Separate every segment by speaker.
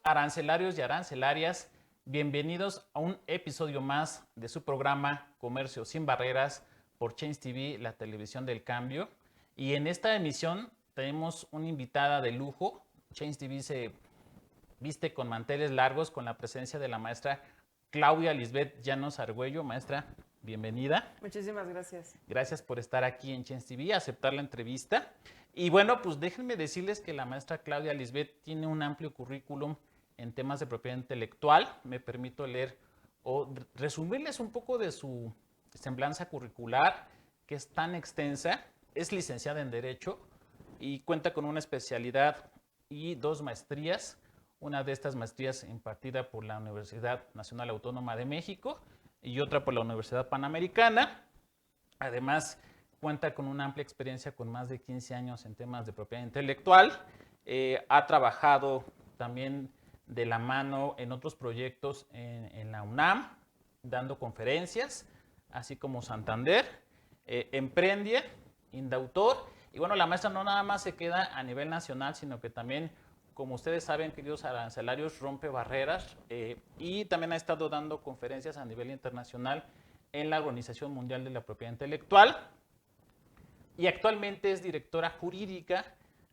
Speaker 1: Arancelarios y arancelarias, bienvenidos a un episodio más de su programa Comercio sin Barreras por Change TV, la televisión del cambio. Y en esta emisión tenemos una invitada de lujo. Change TV se viste con manteles largos con la presencia de la maestra Claudia Lisbeth Llanos Argüello. Maestra, bienvenida.
Speaker 2: Muchísimas gracias.
Speaker 1: Gracias por estar aquí en Change TV, aceptar la entrevista. Y bueno, pues déjenme decirles que la maestra Claudia Lisbeth tiene un amplio currículum en temas de propiedad intelectual. Me permito leer o resumirles un poco de su semblanza curricular, que es tan extensa. Es licenciada en Derecho y cuenta con una especialidad y 2 maestrías. Una de estas maestrías impartida por la Universidad Nacional Autónoma de México y otra por la Universidad Panamericana. Además, cuenta con una amplia experiencia con más de 15 años en temas de propiedad intelectual. Ha trabajado también de la mano en otros proyectos en la UNAM, dando conferencias, así como Santander, Emprendia, Indautor. Y bueno, la maestra no nada más se queda a nivel nacional, sino que también, como ustedes saben, queridos arancelarios, rompe barreras y también ha estado dando conferencias a nivel internacional en la Organización Mundial de la Propiedad Intelectual y actualmente es directora jurídica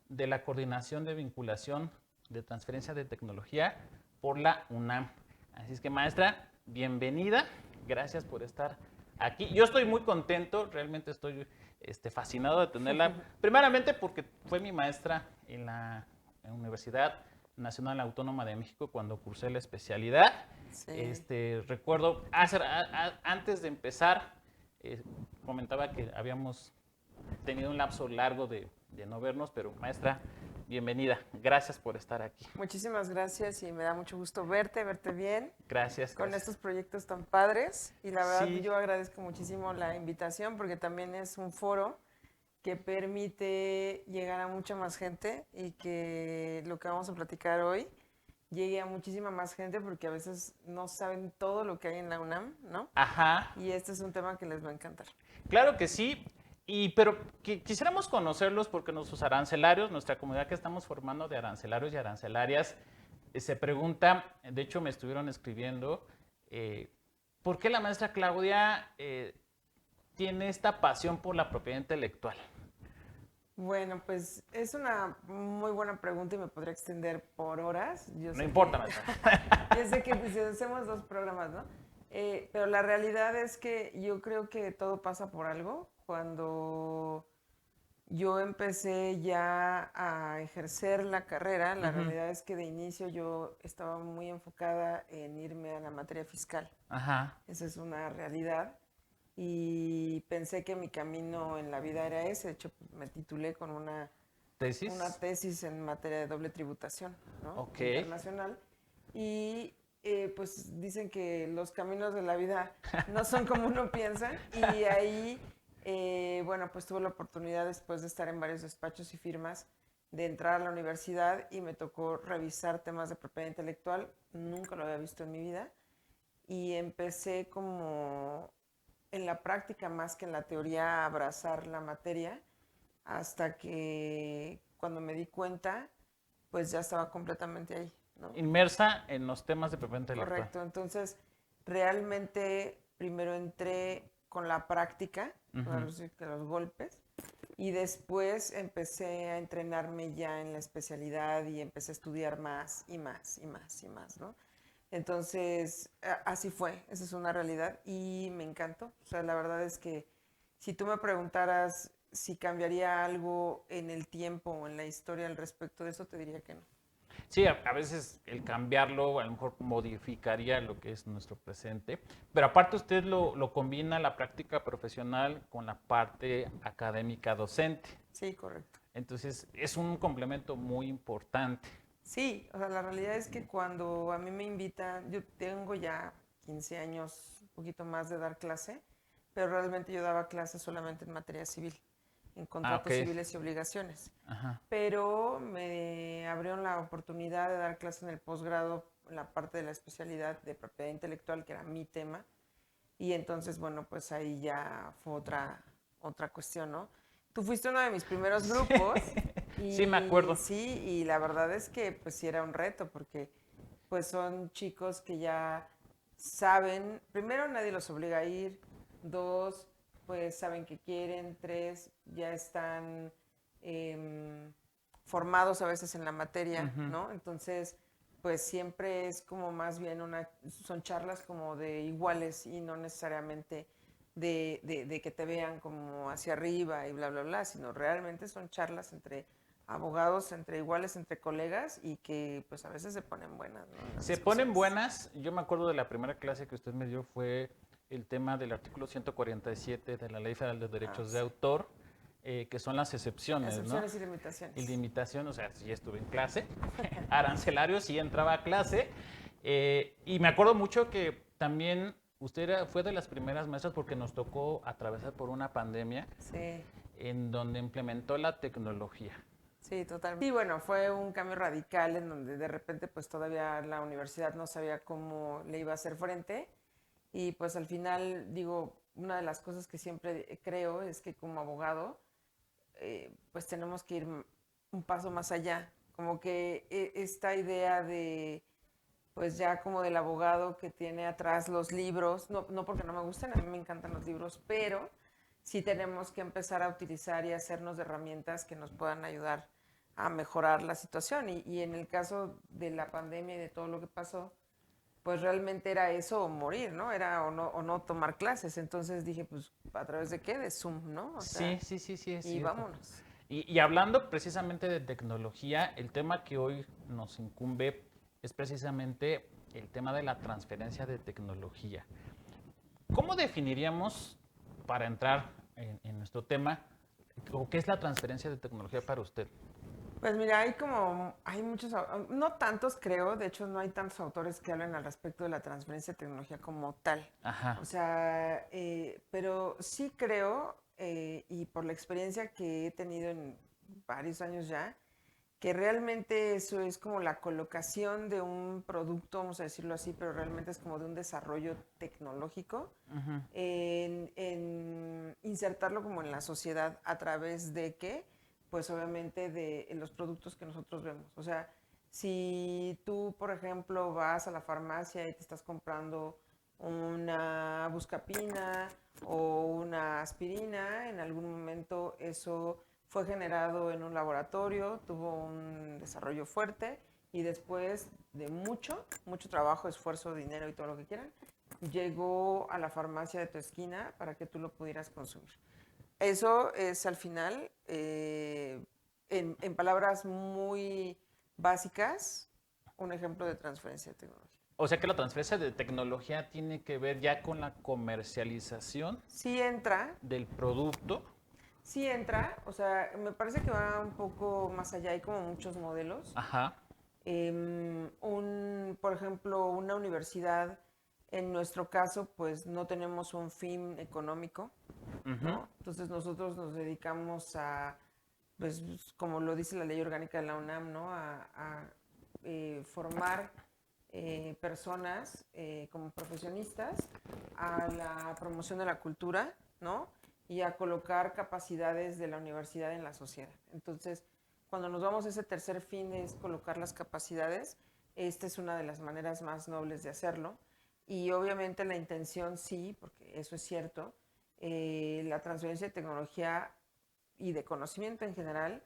Speaker 1: de la Coordinación de Vinculación de Transferencia de Tecnología por la UNAM. Así es que, maestra, bienvenida. Gracias por estar aquí. Yo estoy muy contento, realmente estoy fascinado de tenerla. Primeramente porque fue mi maestra en la Universidad Nacional Autónoma de México cuando cursé la especialidad. Sí. Recuerdo, antes de empezar, comentaba que habíamos tenido un lapso largo de no vernos, pero maestra, bienvenida. Gracias por estar aquí.
Speaker 2: Muchísimas gracias y me da mucho gusto verte bien.
Speaker 1: Gracias.
Speaker 2: Con estos proyectos tan padres y la verdad sí, yo agradezco muchísimo la invitación porque también es un foro que permite llegar a mucha más gente y que lo que vamos a platicar hoy llegue a muchísima más gente porque a veces no saben todo lo que hay en la UNAM, ¿no?
Speaker 1: Ajá.
Speaker 2: Y este es un tema que les va a encantar.
Speaker 1: Claro que sí. Pero quisiéramos conocerlos porque nuestros arancelarios, nuestra comunidad que estamos formando de arancelarios y arancelarias, se pregunta, de hecho me estuvieron escribiendo, ¿por qué la maestra Claudia tiene esta pasión por la propiedad intelectual?
Speaker 2: Bueno, pues es una muy buena pregunta y me podría extender por horas.
Speaker 1: No importa, maestra.
Speaker 2: Yo sé que pues, hacemos 2 programas, ¿no? Pero la realidad es que yo creo que todo pasa por algo. Cuando yo empecé ya a ejercer la carrera, la realidad es que de inicio yo estaba muy enfocada en irme a la materia fiscal.
Speaker 1: Ajá.
Speaker 2: Esa es una realidad. Y pensé que mi camino en la vida era ese. De hecho, me titulé con una tesis en materia de doble tributación, ¿no?
Speaker 1: Okay.
Speaker 2: Internacional. Y pues dicen que los caminos de la vida no son como uno piensa. Y ahí, bueno, pues tuve la oportunidad después de estar en varios despachos y firmas de entrar a la universidad y me tocó revisar temas de propiedad intelectual. Nunca lo había visto en mi vida. Y empecé como en la práctica más que en la teoría a abrazar la materia hasta que cuando me di cuenta, pues ya estaba completamente ahí, ¿no?
Speaker 1: Inmersa en los temas de propiedad intelectual.
Speaker 2: Correcto, entonces realmente primero entré con la práctica, los golpes, y después empecé a entrenarme ya en la especialidad y empecé a estudiar más y más y más y más, ¿no? Entonces, así fue, esa es una realidad y me encantó. O sea, la verdad es que si tú me preguntaras si cambiaría algo en el tiempo o en la historia al respecto de eso, te diría que no.
Speaker 1: Sí, a veces el cambiarlo a lo mejor modificaría lo que es nuestro presente, pero aparte usted lo combina la práctica profesional con la parte académica docente.
Speaker 2: Sí, correcto.
Speaker 1: Entonces, es un complemento muy importante.
Speaker 2: Sí, o sea, la realidad es que cuando a mí me invitan, yo tengo ya 15 años, un poquito más de dar clase, pero realmente yo daba clases solamente en materia civil, en contratos civiles y obligaciones.
Speaker 1: Ajá.
Speaker 2: Pero me abrieron la oportunidad de dar clases en el posgrado, en la parte de la especialidad de propiedad intelectual, que era mi tema, y entonces, bueno, pues ahí ya fue otra cuestión, ¿no? Tú fuiste uno de mis primeros grupos.
Speaker 1: Y, sí, me acuerdo.
Speaker 2: Sí, y la verdad es que pues sí era un reto porque pues son chicos que ya saben, primero nadie los obliga a ir, dos, pues saben que quieren, tres, ya están em, formados a veces en la materia,
Speaker 1: Ujú.
Speaker 2: ¿no? Entonces, pues siempre es como más bien son charlas como de iguales y no necesariamente de que te vean como hacia arriba y bla, bla, bla, sino realmente son charlas entre abogados, entre iguales, entre colegas y que pues a veces se ponen buenas, ¿no? Las
Speaker 1: Se ponen
Speaker 2: discusiones.
Speaker 1: buenas. Yo me acuerdo de la primera clase que usted me dio fue el tema del artículo 147 de la Ley Federal de
Speaker 2: Ah,
Speaker 1: Derechos de
Speaker 2: sí.
Speaker 1: Autor, que son las excepciones, ¿no?
Speaker 2: Excepciones y
Speaker 1: Y
Speaker 2: limitaciones.
Speaker 1: limitación, o sea, sí estuve en clase. Arancelario sí entraba a clase. Y me acuerdo mucho que también fue de las primeras maestras porque nos tocó atravesar por una pandemia
Speaker 2: Sí,
Speaker 1: en donde implementó la tecnología.
Speaker 2: sí, totalmente. Y bueno, fue un cambio radical en donde de repente pues todavía la universidad no sabía cómo le iba a hacer frente y pues al final digo, una de las cosas que siempre creo es que como abogado pues tenemos que ir un paso más allá, como que esta idea de pues ya como del abogado que tiene atrás los libros, no, no porque no me gusten, a mí me encantan los libros, pero sí tenemos que empezar a utilizar y hacernos de herramientas que nos puedan ayudar a mejorar la situación. Y en el caso de la pandemia y de todo lo que pasó, pues realmente era eso o morir, ¿no? Era o no tomar clases. Entonces dije, pues, ¿a través de qué? De Zoom, ¿no? O
Speaker 1: Sí,
Speaker 2: sea,
Speaker 1: sí, sí, sí, es
Speaker 2: y
Speaker 1: cierto.
Speaker 2: vámonos.
Speaker 1: Y hablando precisamente de tecnología, el tema que hoy nos incumbe es precisamente el tema de la transferencia de tecnología. ¿Cómo definiríamos, para entrar en nuestro tema, o qué es la transferencia de tecnología para usted?
Speaker 2: Pues mira, hay muchos, no tantos creo, de hecho no hay tantos autores que hablen al respecto de la transferencia de tecnología como tal.
Speaker 1: Ajá.
Speaker 2: O sea, pero sí creo, y por la experiencia que he tenido en varios años ya, que realmente eso es como la colocación de un producto, vamos a decirlo así, pero realmente es como de un desarrollo tecnológico,
Speaker 1: Ujú.
Speaker 2: en insertarlo como en la sociedad a través de qué, pues obviamente de los productos que nosotros vemos. O sea, si tú, por ejemplo, vas a la farmacia y te estás comprando una buscapina o una aspirina, en algún momento eso fue generado en un laboratorio, tuvo un desarrollo fuerte y después de mucho, mucho trabajo, esfuerzo, dinero y todo lo que quieran, llegó a la farmacia de tu esquina para que tú lo pudieras consumir. Eso es al final, en palabras muy básicas, un ejemplo de transferencia de tecnología.
Speaker 1: O sea que la transferencia de tecnología tiene que ver ya con la comercialización
Speaker 2: Sí entra,
Speaker 1: del producto.
Speaker 2: sí entra, o sea, me parece que va un poco más allá, hay como muchos modelos.
Speaker 1: Ajá.
Speaker 2: Por ejemplo, una universidad, en nuestro caso, pues no tenemos un fin económico,
Speaker 1: Ujú.
Speaker 2: ¿no? Entonces nosotros nos dedicamos a, pues como lo dice la ley orgánica de la UNAM, ¿no? A formar personas como profesionistas a la promoción de la cultura, ¿no? Y a colocar capacidades de la universidad en la sociedad. Entonces, cuando nos vamos a ese tercer fin es colocar las capacidades, esta es una de las maneras más nobles de hacerlo. Y obviamente la intención sí, porque eso es cierto, la transferencia de tecnología y de conocimiento en general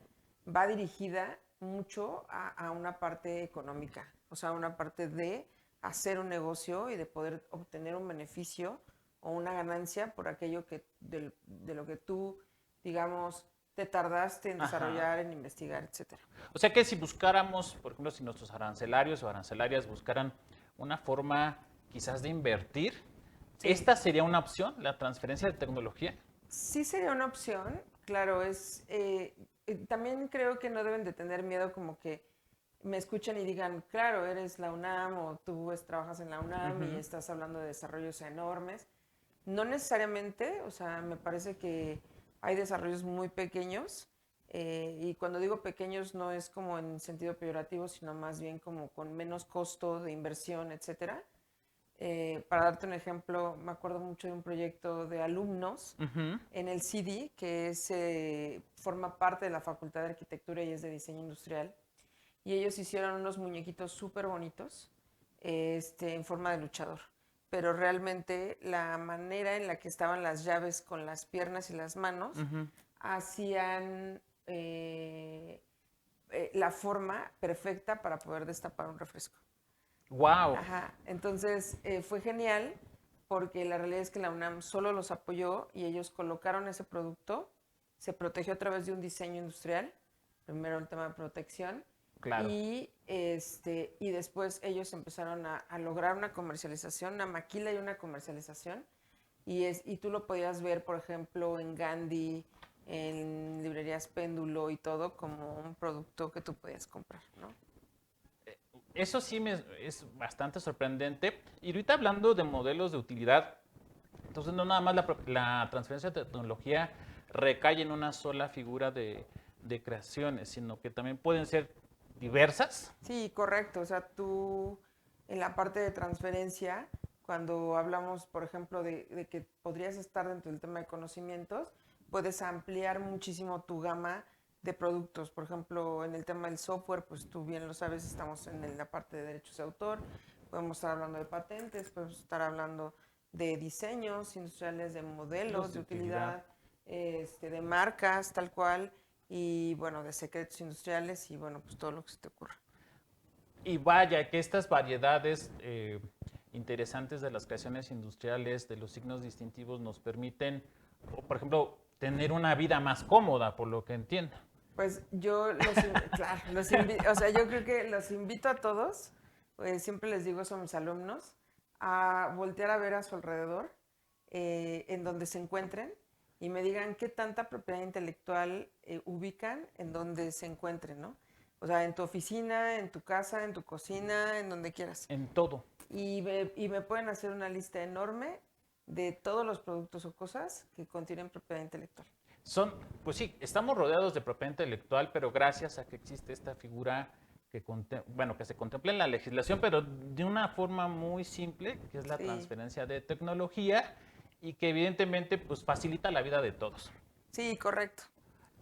Speaker 2: va dirigida mucho a una parte económica, o sea, una parte de hacer un negocio y de poder obtener un beneficio o una ganancia por aquello de lo que tú, digamos, te tardaste en
Speaker 1: Ajá.
Speaker 2: desarrollar, en investigar, etcétera.
Speaker 1: O sea que si buscáramos, por ejemplo, si nuestros arancelarios o arancelarias buscaran una forma quizás de invertir,
Speaker 2: Sí,
Speaker 1: ¿esta sería una opción, la transferencia de tecnología?
Speaker 2: sí sería una opción, claro, también creo que no deben de tener miedo como que me escuchen y digan, claro, eres la UNAM o tú trabajas en la UNAM y
Speaker 1: Ujú.
Speaker 2: estás hablando de desarrollos enormes. No necesariamente, o sea, me parece que hay desarrollos muy pequeños y cuando digo pequeños no es como en sentido peyorativo, sino más bien como con menos costo de inversión, etcétera. Para darte un ejemplo, me acuerdo mucho de un proyecto de alumnos
Speaker 1: Ujú.
Speaker 2: en el CD, que forma parte de la Facultad de Arquitectura y es de Diseño Industrial. Y ellos hicieron unos muñequitos súper bonitos en forma de luchador. Pero realmente la manera en la que estaban las llaves con las piernas y las manos hacían la forma perfecta para poder destapar un refresco.
Speaker 1: ¡Wow!
Speaker 2: Ajá. Entonces fue genial porque la realidad es que la UNAM solo los apoyó y ellos colocaron ese producto, se protegió a través de un diseño industrial, primero el tema de protección,
Speaker 1: Claro.
Speaker 2: y después ellos empezaron a lograr una comercialización, una maquila y una comercialización, y tú lo podías ver, por ejemplo, en Gandhi, en librerías Péndulo y todo, como un producto que tú podías comprar, ¿no?
Speaker 1: Eso sí es bastante sorprendente. Y ahorita hablando de modelos de utilidad, entonces no nada más la transferencia de tecnología recae en una sola figura de creaciones, sino que también pueden ser diversas.
Speaker 2: Sí, correcto. O sea, tú en la parte de transferencia, cuando hablamos, por ejemplo, de que podrías estar dentro del tema de conocimientos, puedes ampliar muchísimo tu gama de productos. Por ejemplo, en el tema del software, pues tú bien lo sabes, estamos en la parte de derechos de autor, podemos estar hablando de patentes, podemos estar hablando de diseños industriales, de modelos de utilidad, de marcas, tal cual, y bueno, de secretos industriales y bueno, pues todo lo que se te ocurra.
Speaker 1: Y vaya, que estas variedades interesantes de las creaciones industriales, de los signos distintivos, nos permiten, por ejemplo, tener una vida más cómoda, por lo que entiendo.
Speaker 2: Pues yo o sea, yo creo que los invito a todos, siempre les digo eso a mis alumnos, a voltear a ver a su alrededor, en donde se encuentren, y me digan qué tanta propiedad intelectual ubican en donde se encuentren, ¿no? O sea, en tu oficina, en tu casa, en tu cocina, en donde quieras.
Speaker 1: En todo.
Speaker 2: Y me pueden hacer una lista enorme de todos los productos o cosas que contienen propiedad intelectual.
Speaker 1: Pues sí, estamos rodeados de propiedad intelectual, pero gracias a que existe esta figura que se contempla en la legislación, pero de una forma muy simple, que es la transferencia de tecnología y que evidentemente pues facilita la vida de todos.
Speaker 2: Sí, correcto.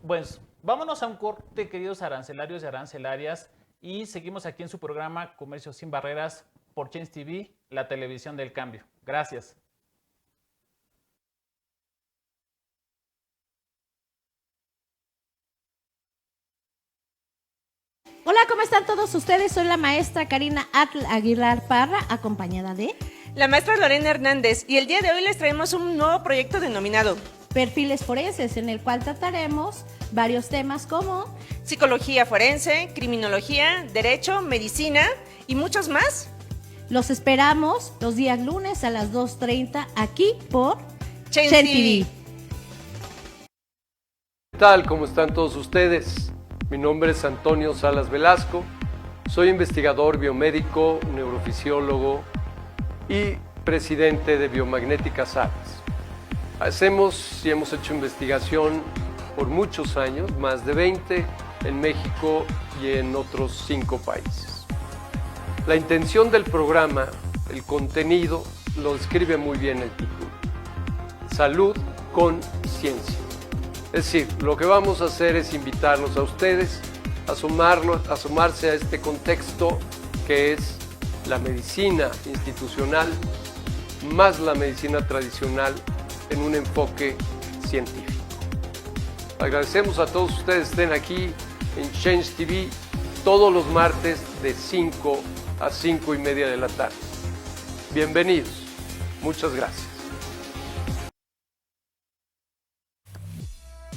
Speaker 1: Pues vámonos a un corte, queridos arancelarios y arancelarias, y seguimos aquí en su programa Comercio Sin Barreras por Change TV, la televisión del cambio. Gracias.
Speaker 3: Hola, ¿cómo están todos ustedes? Soy la maestra Karina Atl Aguilar Parra, acompañada de
Speaker 4: la maestra Lorena Hernández, y el día de hoy les traemos un nuevo proyecto denominado
Speaker 3: Perfiles Forenses, en el cual trataremos varios temas como
Speaker 4: psicología forense, criminología, derecho, medicina y muchos más.
Speaker 3: Los esperamos los días lunes a las 2:30 aquí por
Speaker 4: Change
Speaker 3: TV.
Speaker 5: ¿Qué tal? ¿Cómo están todos ustedes? Mi nombre es Antonio Salas Velasco, soy investigador biomédico, neurofisiólogo y presidente de Biomagnética Salas. Hacemos y hemos hecho investigación por muchos años, más de 20 en México y en otros 5 países. La intención del programa, el contenido, lo describe muy bien el título. Salud con ciencia. Es decir, lo que vamos a hacer es invitarlos a ustedes a asomarse a este contexto que es la medicina institucional más la medicina tradicional en un enfoque científico. Agradecemos a todos ustedes que estén aquí en Change TV todos los martes de 5 a 5:30 de la tarde. Bienvenidos. Muchas gracias.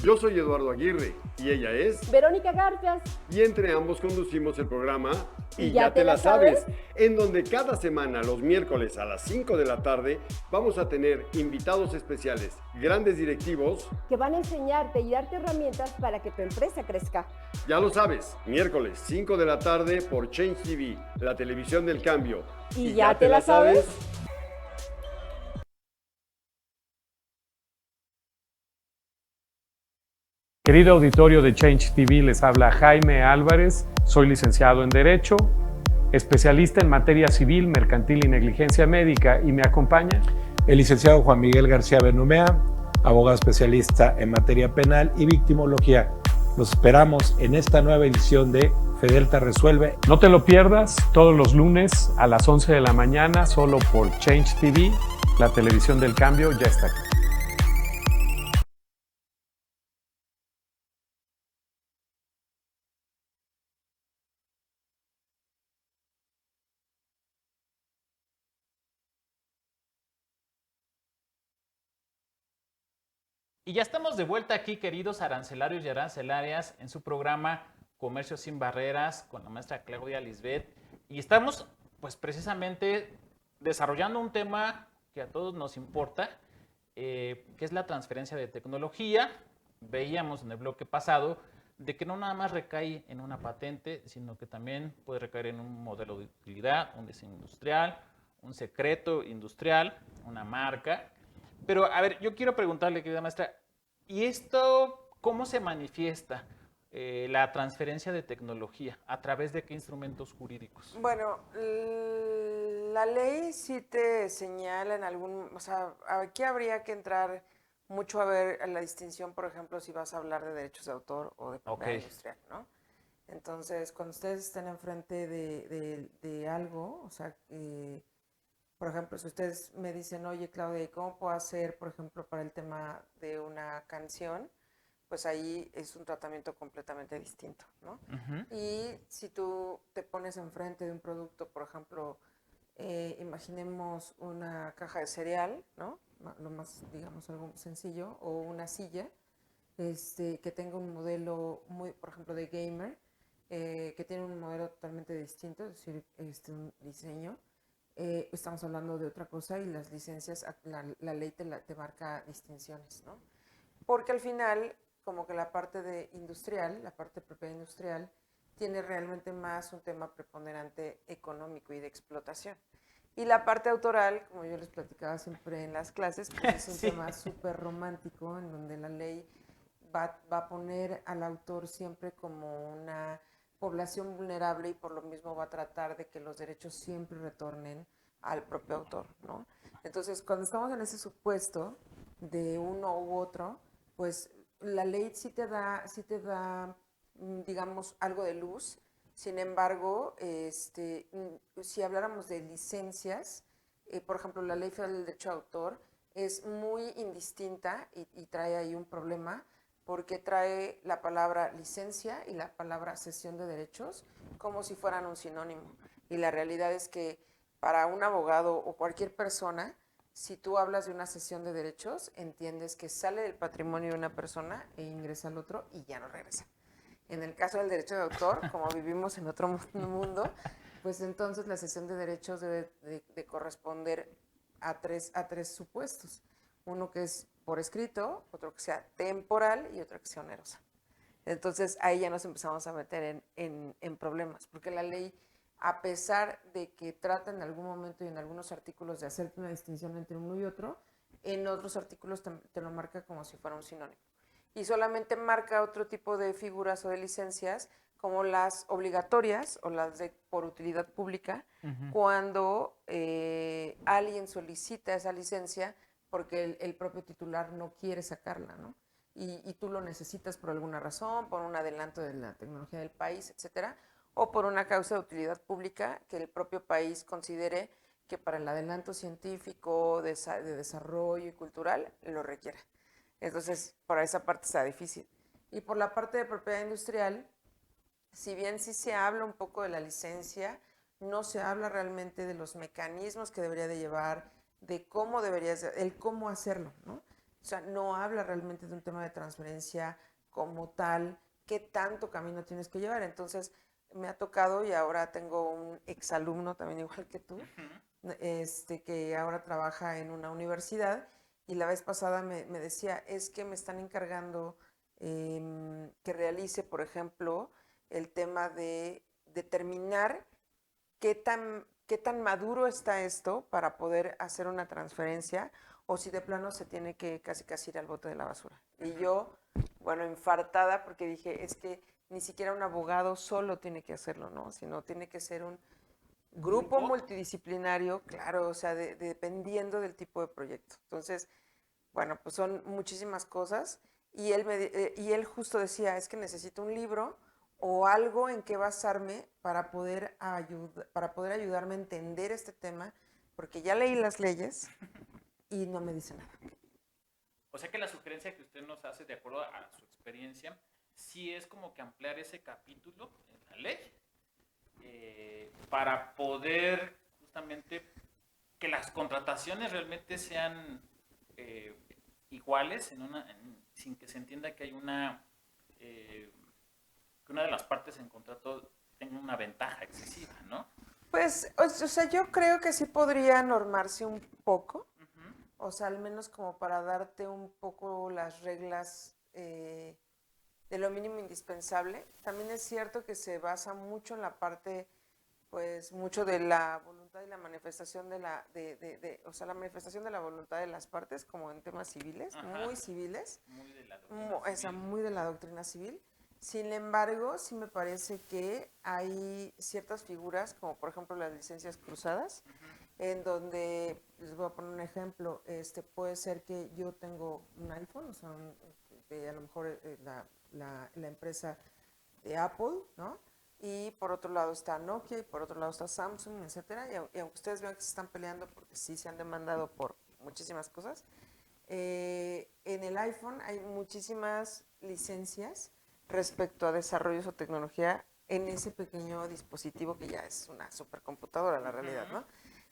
Speaker 6: Yo soy Eduardo Aguirre y ella es
Speaker 7: Verónica Garfias.
Speaker 6: Y entre ambos conducimos el programa
Speaker 7: ¿Y ya te la sabes?
Speaker 6: En donde cada semana, los miércoles a las 5 de la tarde, vamos a tener invitados especiales, grandes directivos,
Speaker 7: que van a enseñarte y darte herramientas para que tu empresa crezca.
Speaker 6: Ya lo sabes, miércoles 5 de la tarde por Change TV, la televisión del cambio.
Speaker 7: ¿Y ya te la sabes?
Speaker 8: Querido auditorio de Change TV, les habla Jaime Álvarez, soy licenciado en Derecho, especialista en materia civil, mercantil y negligencia médica, y me acompaña
Speaker 9: el licenciado Juan Miguel García Benumea, abogado especialista en materia penal y victimología. Los esperamos en esta nueva edición de Fedelta resuelve.
Speaker 8: No te lo pierdas todos los lunes a las 11 de la mañana, solo por Change TV. La televisión del cambio ya está aquí.
Speaker 1: Y ya estamos de vuelta aquí, queridos arancelarios y arancelarias, en su programa Comercio sin Barreras con la maestra Claudia Lisbeth. Y estamos, pues, precisamente desarrollando un tema que a todos nos importa, que es la transferencia de tecnología. Veíamos en el bloque pasado de que no nada más recae en una patente, sino que también puede recaer en un modelo de utilidad, un diseño industrial, un secreto industrial, una marca. Pero, a ver, yo quiero preguntarle, querida maestra, ¿y esto cómo se manifiesta la transferencia de tecnología? ¿A través de qué instrumentos jurídicos?
Speaker 2: Bueno, la ley sí te señala en algún, o sea, aquí habría que entrar mucho a ver la distinción, por ejemplo, si vas a hablar de derechos de autor o de propiedad industrial, ¿no? Entonces, cuando ustedes estén enfrente de algo, o sea, por ejemplo, si ustedes me dicen, oye, Claudia, ¿cómo puedo hacer, por ejemplo, para el tema de una canción? Pues ahí es un tratamiento completamente distinto, ¿no? Y si tú te pones enfrente de un producto, por ejemplo, imaginemos una caja de cereal, ¿no? Lo más, digamos, algo sencillo, o una silla, que tenga un modelo muy, por ejemplo, de gamer, que tiene un modelo totalmente distinto, es decir, un diseño. Estamos hablando de otra cosa y las licencias, la ley te marca distinciones, ¿no? Porque al final, como que la parte de industrial, la parte de propiedad industrial, tiene realmente más un tema preponderante económico y de explotación. Y la parte autoral, como yo les platicaba siempre en las clases, pues es un tema súper romántico, en donde la ley va a poner al autor siempre como una población vulnerable y por lo mismo va a tratar de que los derechos siempre retornen al propio autor, ¿no? Entonces, cuando estamos en ese supuesto de uno u otro, pues la ley sí te da, digamos, algo de luz. Sin embargo, si habláramos de licencias, por ejemplo, la Ley Federal del Derecho de Autor es muy indistinta y trae ahí un problema, porque trae la palabra licencia y la palabra cesión de derechos como si fueran un sinónimo. Y la realidad es que para un abogado o cualquier persona, si tú hablas de una cesión de derechos, entiendes que sale del patrimonio de una persona e ingresa al otro y ya no regresa. En el caso del derecho de autor, como vivimos en otro mundo, pues entonces la cesión de derechos debe de corresponder a tres supuestos. Uno que es por escrito, otro que sea temporal y otro que sea onerosa. Entonces ahí ya nos empezamos a meter en problemas, porque la ley, a pesar de que trata en algún momento y en algunos artículos de hacerte una distinción entre uno y otro, en otros artículos te lo marca como si fuera un sinónimo. Y solamente marca otro tipo de figuras o de licencias, como las obligatorias o las de por utilidad pública, cuando alguien solicita esa licencia porque el propio titular no quiere sacarla, ¿no? Y tú lo necesitas por alguna razón, por un adelanto de la tecnología del país, etcétera, o por una causa de utilidad pública que el propio país considere que para el adelanto científico, de desarrollo y cultural, lo requiere. Entonces, por esa parte está difícil. Y por la parte de propiedad industrial, si bien sí se habla un poco de la licencia, no se habla realmente de los mecanismos que debería de llevar, de cómo deberías, el cómo hacerlo, ¿no? O sea, no habla realmente de un tema de transferencia como tal, qué tanto camino tienes que llevar. Entonces, me ha tocado, y ahora tengo un exalumno también igual que tú, que ahora trabaja en una universidad, y la vez pasada me decía, es que me están encargando que realice, por ejemplo, el tema de determinar qué tan maduro está esto para poder hacer una transferencia, o si de plano se tiene que casi ir al bote de la basura. Y yo, bueno, infartada, porque dije, es que ni siquiera un abogado solo tiene que hacerlo, ¿no? Sino tiene que ser un grupo multidisciplinario, claro, o sea, dependiendo del tipo de proyecto. Entonces, bueno, pues son muchísimas cosas, y él justo decía, es que necesito un libro o algo en qué basarme para poder ayudarme a entender este tema, porque ya leí las leyes y no me dice nada.
Speaker 1: O sea que la sugerencia que usted nos hace, de acuerdo a su experiencia, sí es como que ampliar ese capítulo en la ley para poder justamente que las contrataciones realmente sean iguales sin que se entienda que hay que una de las partes en contrato tenga una ventaja excesiva, ¿no?
Speaker 2: Pues, o sea, yo creo que sí podría normarse un poco, o sea, al menos como para darte un poco las reglas de lo mínimo indispensable. También es cierto que se basa mucho en la parte, pues, mucho de la voluntad y la manifestación o sea, la manifestación de la voluntad de las partes, como en temas civiles, muy civiles,
Speaker 1: muy de la doctrina civil.
Speaker 2: muy de la doctrina civil. Sin embargo, sí me parece que hay ciertas figuras, como por ejemplo las licencias cruzadas, en donde, les voy a poner un ejemplo, puede ser que yo tengo un iPhone, o sea, a lo mejor la empresa de Apple, ¿no? Y por otro lado está Nokia, y por otro lado está Samsung, etcétera, y aunque ustedes vean que se están peleando porque sí se han demandado por muchísimas cosas, en el iPhone hay muchísimas licencias respecto a desarrollos o tecnología en ese pequeño dispositivo que ya es una supercomputadora, la realidad, ¿no?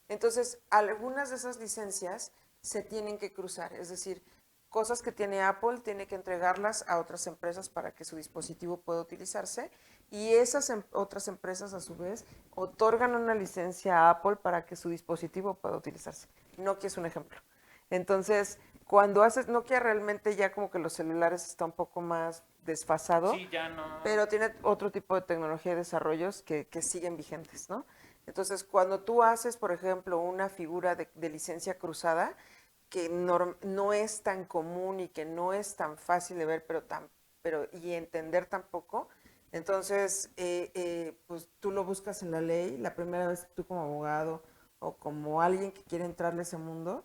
Speaker 2: Entonces, algunas de esas licencias se tienen que cruzar, es decir, cosas que tiene Apple tiene que entregarlas a otras empresas para que su dispositivo pueda utilizarse, y esas otras empresas a su vez otorgan una licencia a Apple para que su dispositivo pueda utilizarse. Nokia es un ejemplo. Entonces, cuando haces Nokia, realmente ya como que los celulares está un poco más desfasado,
Speaker 1: Sí, ya no.
Speaker 2: pero tiene otro tipo de tecnología y desarrollos que siguen vigentes, ¿no? Entonces, cuando tú haces, por ejemplo, una figura de licencia cruzada, que no es tan común y que no es tan fácil de ver, y entender tampoco, entonces, pues tú lo buscas en la ley, la primera vez tú como abogado o como alguien que quiere entrarle a ese mundo,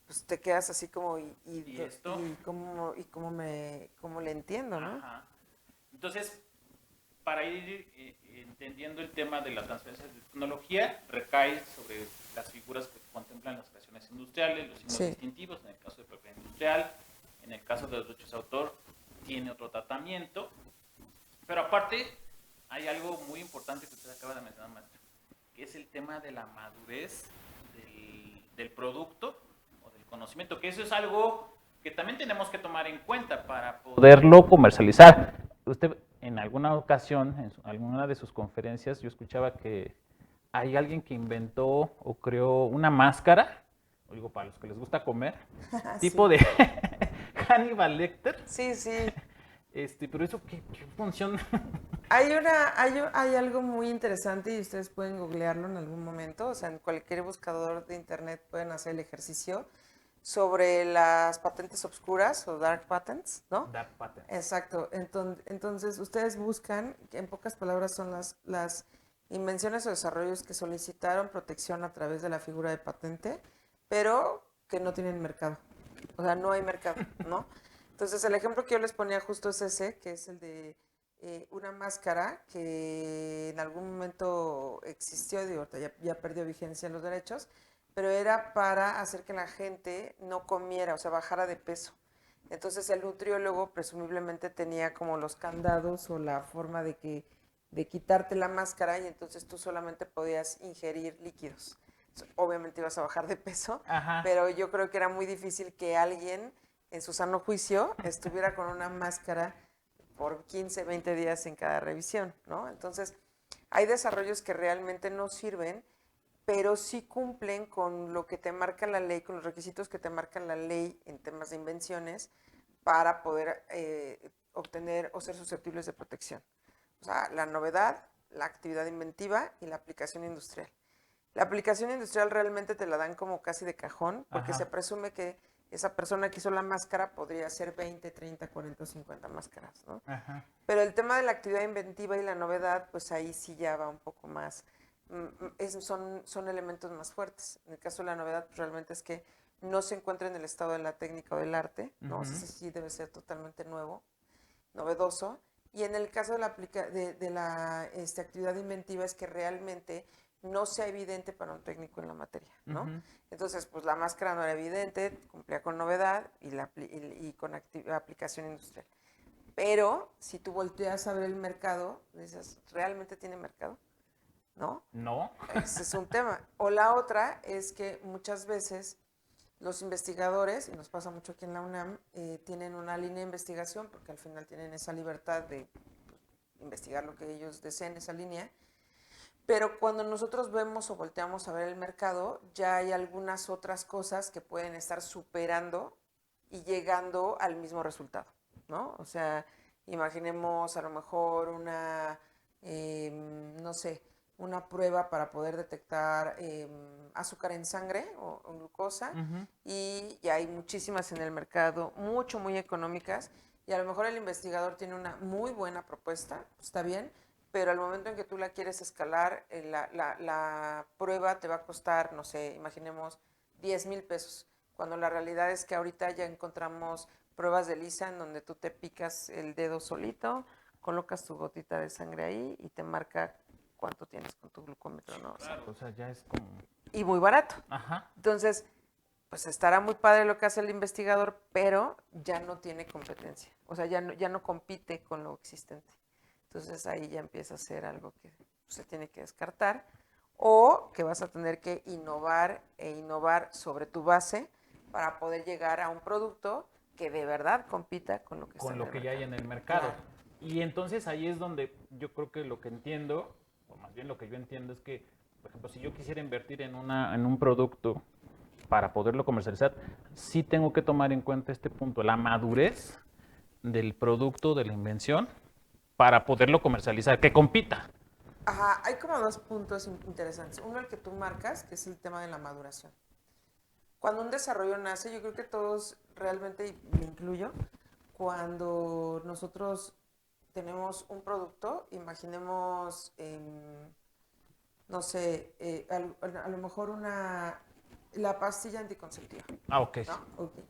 Speaker 2: pues te quedas así como,
Speaker 1: ¿Y esto?
Speaker 2: cómo le entiendo, ¿no?
Speaker 1: Ajá. Entonces, para ir entendiendo el tema de la transferencia de tecnología, recae sobre las figuras que contemplan las creaciones industriales, los signos distintivos, en el caso de propiedad industrial, en el caso de los derechos de autor, tiene otro tratamiento. Pero aparte, hay algo muy importante que usted acaba de mencionar, maestro, que es el tema de la madurez del producto o del conocimiento, que eso es algo que también tenemos que tomar en cuenta para poderlo comercializar. Usted, en alguna ocasión, en alguna de sus conferencias, yo escuchaba que hay alguien que inventó o creó una máscara, o digo, para los que les gusta comer, tipo de Hannibal Lecter.
Speaker 2: Sí, sí.
Speaker 1: Pero eso, ¿qué función?
Speaker 2: Hay algo muy interesante y ustedes pueden googlearlo en algún momento, o sea, en cualquier buscador de internet pueden hacer el ejercicio sobre las patentes obscuras o dark patents, ¿no?
Speaker 1: Dark patents.
Speaker 2: Exacto. Entonces, ustedes buscan, que en pocas palabras son las invenciones o desarrollos que solicitaron protección a través de la figura de patente, pero que no tienen mercado. O sea, no hay mercado, ¿no? Entonces, el ejemplo que yo les ponía justo es ese, que es el de una máscara que en algún momento existió, digo, ya perdió vigencia en los derechos, pero era para hacer que la gente no comiera, o sea, bajara de peso. Entonces, el nutriólogo presumiblemente tenía como los candados o la forma de quitarte la máscara, y entonces tú solamente podías ingerir líquidos. Obviamente ibas a bajar de peso, pero yo creo que era muy difícil que alguien en su sano juicio estuviera con una máscara por 15, 20 días en cada revisión, ¿no? Entonces, hay desarrollos que realmente no sirven, pero sí cumplen con lo que te marca la ley, con los requisitos que te marca la ley en temas de invenciones para poder obtener o ser susceptibles de protección. O sea, la novedad, la actividad inventiva y la aplicación industrial. La aplicación industrial realmente te la dan como casi de cajón, porque se presume que esa persona que hizo la máscara podría hacer 20, 30, 40 o 50 máscaras, ¿no? Pero el tema de la actividad inventiva y la novedad, pues ahí sí ya va un poco más, son elementos más fuertes. En el caso de la novedad, pues realmente es que no se encuentra en el estado de la técnica o del arte, ¿no? O sea, sí debe ser totalmente nuevo, novedoso, Y en el caso de la actividad inventiva es que realmente no sea evidente para un técnico en la materia, ¿no? Entonces, pues la máscara no era evidente, cumplía con novedad y con aplicación industrial. Pero si tú volteas a ver el mercado, dices, ¿realmente tiene mercado? ¿No?
Speaker 1: No.
Speaker 2: Ese es un tema. O la otra es que muchas veces los investigadores, y nos pasa mucho aquí en la UNAM, tienen una línea de investigación porque al final tienen esa libertad de investigar lo que ellos deseen, esa línea. Pero cuando nosotros vemos o volteamos a ver el mercado, ya hay algunas otras cosas que pueden estar superando y llegando al mismo resultado, ¿no? O sea, imaginemos a lo mejor una, no sé, una prueba para poder detectar azúcar en sangre o glucosa, y hay muchísimas en el mercado, muy económicas, y a lo mejor el investigador tiene una muy buena propuesta, está bien, pero al momento en que tú la quieres escalar, la prueba te va a costar, no sé, imaginemos 10,000 pesos, cuando la realidad es que ahorita ya encontramos pruebas de ELISA en donde tú te picas el dedo solito, colocas tu gotita de sangre ahí y te marca cuánto tienes con tu glucómetro, ¿no?
Speaker 1: O sea, ya es como...
Speaker 2: Y muy barato.
Speaker 1: Ajá.
Speaker 2: Entonces, pues estará muy padre lo que hace el investigador, pero ya no tiene competencia. O sea, ya no compite con lo existente. Entonces ahí ya empieza a ser algo que se tiene que descartar, o que vas a tener que innovar sobre tu base para poder llegar a un producto que de verdad compita con lo que,
Speaker 1: ya hay en el mercado.
Speaker 2: Claro.
Speaker 1: Y entonces ahí es donde yo creo que lo que entiendo, o más bien lo que yo entiendo es que, por ejemplo, si yo quisiera invertir en un producto para poderlo comercializar, sí tengo que tomar en cuenta este punto, la madurez del producto, de la invención, para poderlo comercializar, que compita.
Speaker 2: Ajá, hay como dos puntos interesantes. Uno, el que tú marcas, que es el tema de la maduración. Cuando un desarrollo nace, yo creo que todos realmente, y me incluyo, cuando nosotros tenemos un producto, imaginemos, no sé, a lo mejor la pastilla anticonceptiva.
Speaker 1: Ah, ok.
Speaker 2: ¿No? Okay.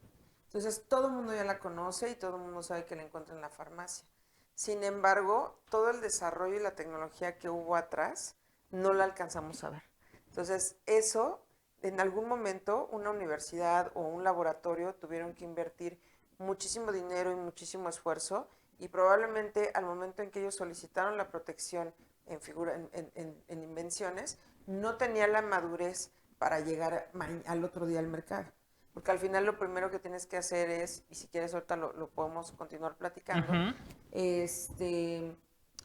Speaker 2: Entonces, todo el mundo ya la conoce y todo el mundo sabe que la encuentra en la farmacia. Sin embargo, todo el desarrollo y la tecnología que hubo atrás no la alcanzamos a ver. Entonces, eso, en algún momento, una universidad o un laboratorio tuvieron que invertir muchísimo dinero y muchísimo esfuerzo, y probablemente al momento en que ellos solicitaron la protección en invenciones, no tenía la madurez para llegar al otro día al mercado. Porque al final lo primero que tienes que hacer es, y si quieres ahorita lo podemos continuar platicando,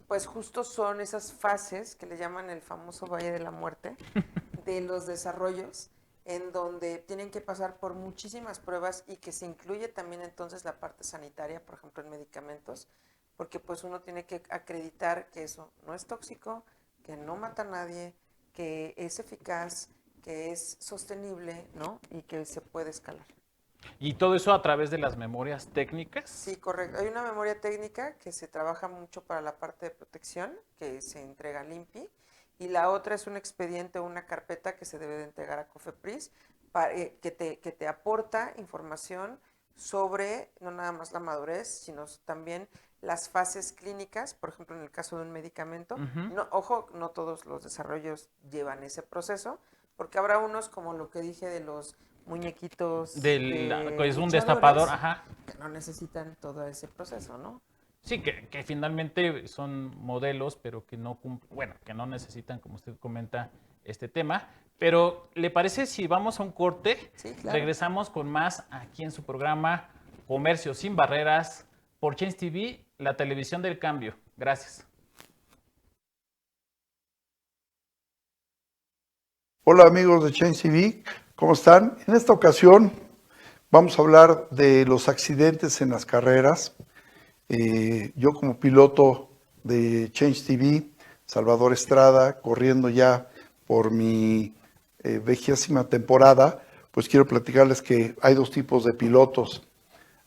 Speaker 2: pues justo son esas fases que le llaman el famoso Valle de la Muerte, de los desarrollos, en donde tienen que pasar por muchísimas pruebas y que se incluye también entonces la parte sanitaria, por ejemplo en medicamentos, porque pues uno tiene que acreditar que eso no es tóxico, que no mata a nadie, que es eficaz, que es sostenible, ¿no? Y que se puede escalar.
Speaker 1: ¿Y todo eso a través de las memorias técnicas?
Speaker 2: Sí, correcto. Hay una memoria técnica que se trabaja mucho para la parte de protección, que se entrega al INPI, y la otra es un expediente o una carpeta que se debe de entregar a COFEPRIS, que te aporta información sobre no nada más la madurez, sino también las fases clínicas, por ejemplo, en el caso de un medicamento. No, ojo, no todos los desarrollos llevan ese proceso, porque habrá unos como lo que dije de los muñequitos
Speaker 1: es un destapador, ajá,
Speaker 2: que no necesitan todo ese proceso, ¿no?
Speaker 1: Sí, que finalmente son modelos, pero que no que no necesitan, como usted comenta, este tema. Pero, ¿le parece si vamos a un corte?
Speaker 2: Sí, claro.
Speaker 1: Regresamos con más aquí en su programa Comercio sin Barreras por Change TV, la televisión del cambio. Gracias.
Speaker 9: Hola amigos de Change TV, ¿cómo están? En esta ocasión vamos a hablar de los accidentes en las carreras. Yo como piloto de Change TV, Salvador Estrada, corriendo ya por mi 20ª temporada, pues quiero platicarles que hay dos tipos de pilotos.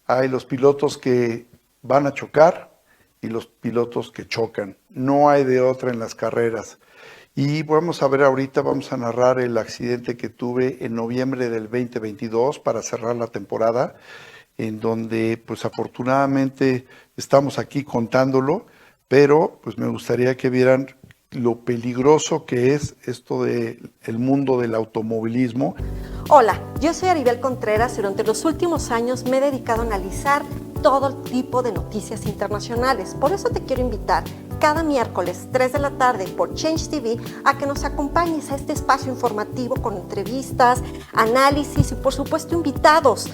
Speaker 9: Hay los pilotos que van a chocar y los pilotos que chocan. No hay de otra en las carreras. Y vamos a ver ahorita, vamos a narrar el accidente que tuve en noviembre del 2022 para cerrar la temporada, en donde pues afortunadamente estamos aquí contándolo, pero pues me gustaría que vieran lo peligroso que es esto del mundo del automovilismo.
Speaker 10: Hola, yo soy Aribel Contreras y durante los últimos años me he dedicado a analizar todo tipo de noticias internacionales. Por eso te quiero invitar cada miércoles 3 de la tarde por Change TV a que nos acompañes a este espacio informativo con entrevistas, análisis y por supuesto invitados.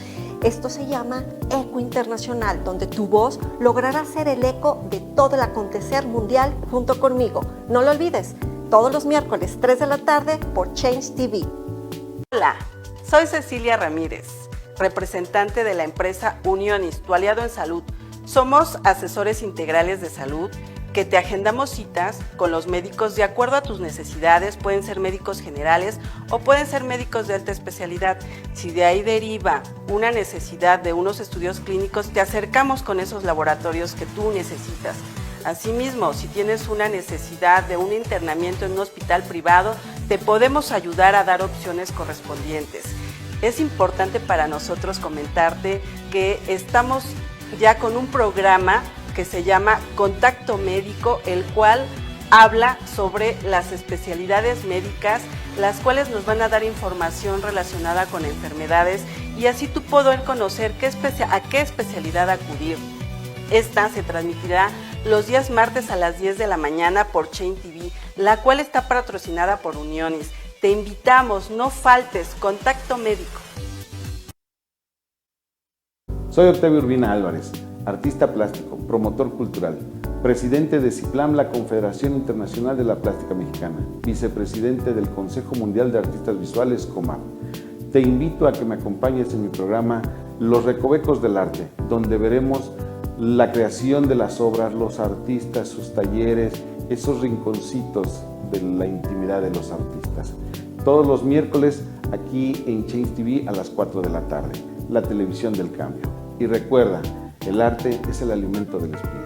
Speaker 10: Esto se llama Eco Internacional, donde tu voz logrará ser el eco de todo el acontecer mundial junto conmigo. No lo olvides, todos los miércoles 3 de la tarde por Change TV.
Speaker 11: Hola, soy Cecilia Ramírez, representante de la empresa Unionis, tu aliado en salud. Somos asesores integrales de salud que te agendamos citas con los médicos de acuerdo a tus necesidades. Pueden ser médicos generales o pueden ser médicos de alta especialidad. Si de ahí deriva una necesidad de unos estudios clínicos, te acercamos con esos laboratorios que tú necesitas. Asimismo, si tienes una necesidad de un internamiento en un hospital privado, te podemos ayudar a dar opciones correspondientes. Es importante para nosotros comentarte que estamos ya con un programa que se llama Contacto Médico, el cual habla sobre las especialidades médicas, las cuales nos van a dar información relacionada con enfermedades y así tú poder conocer a qué especialidad acudir. Esta se transmitirá los días martes a las 10 de la mañana por Change TV, la cual está patrocinada por Unionis. Te invitamos, no faltes, Contacto Médico.
Speaker 12: Soy Octavio Urbina Álvarez, artista plástico, promotor cultural, presidente de CIPLAM, la Confederación Internacional de la Plástica Mexicana, vicepresidente del Consejo Mundial de Artistas Visuales, COMAP. Te invito a que me acompañes en mi programa Los Recovecos del Arte, donde veremos la creación de las obras, los artistas, sus talleres, esos rinconcitos de la intimidad de los artistas. Todos los miércoles aquí en Change TV a las 4 de la tarde, la televisión del cambio. Y recuerda, el arte es el alimento del espíritu.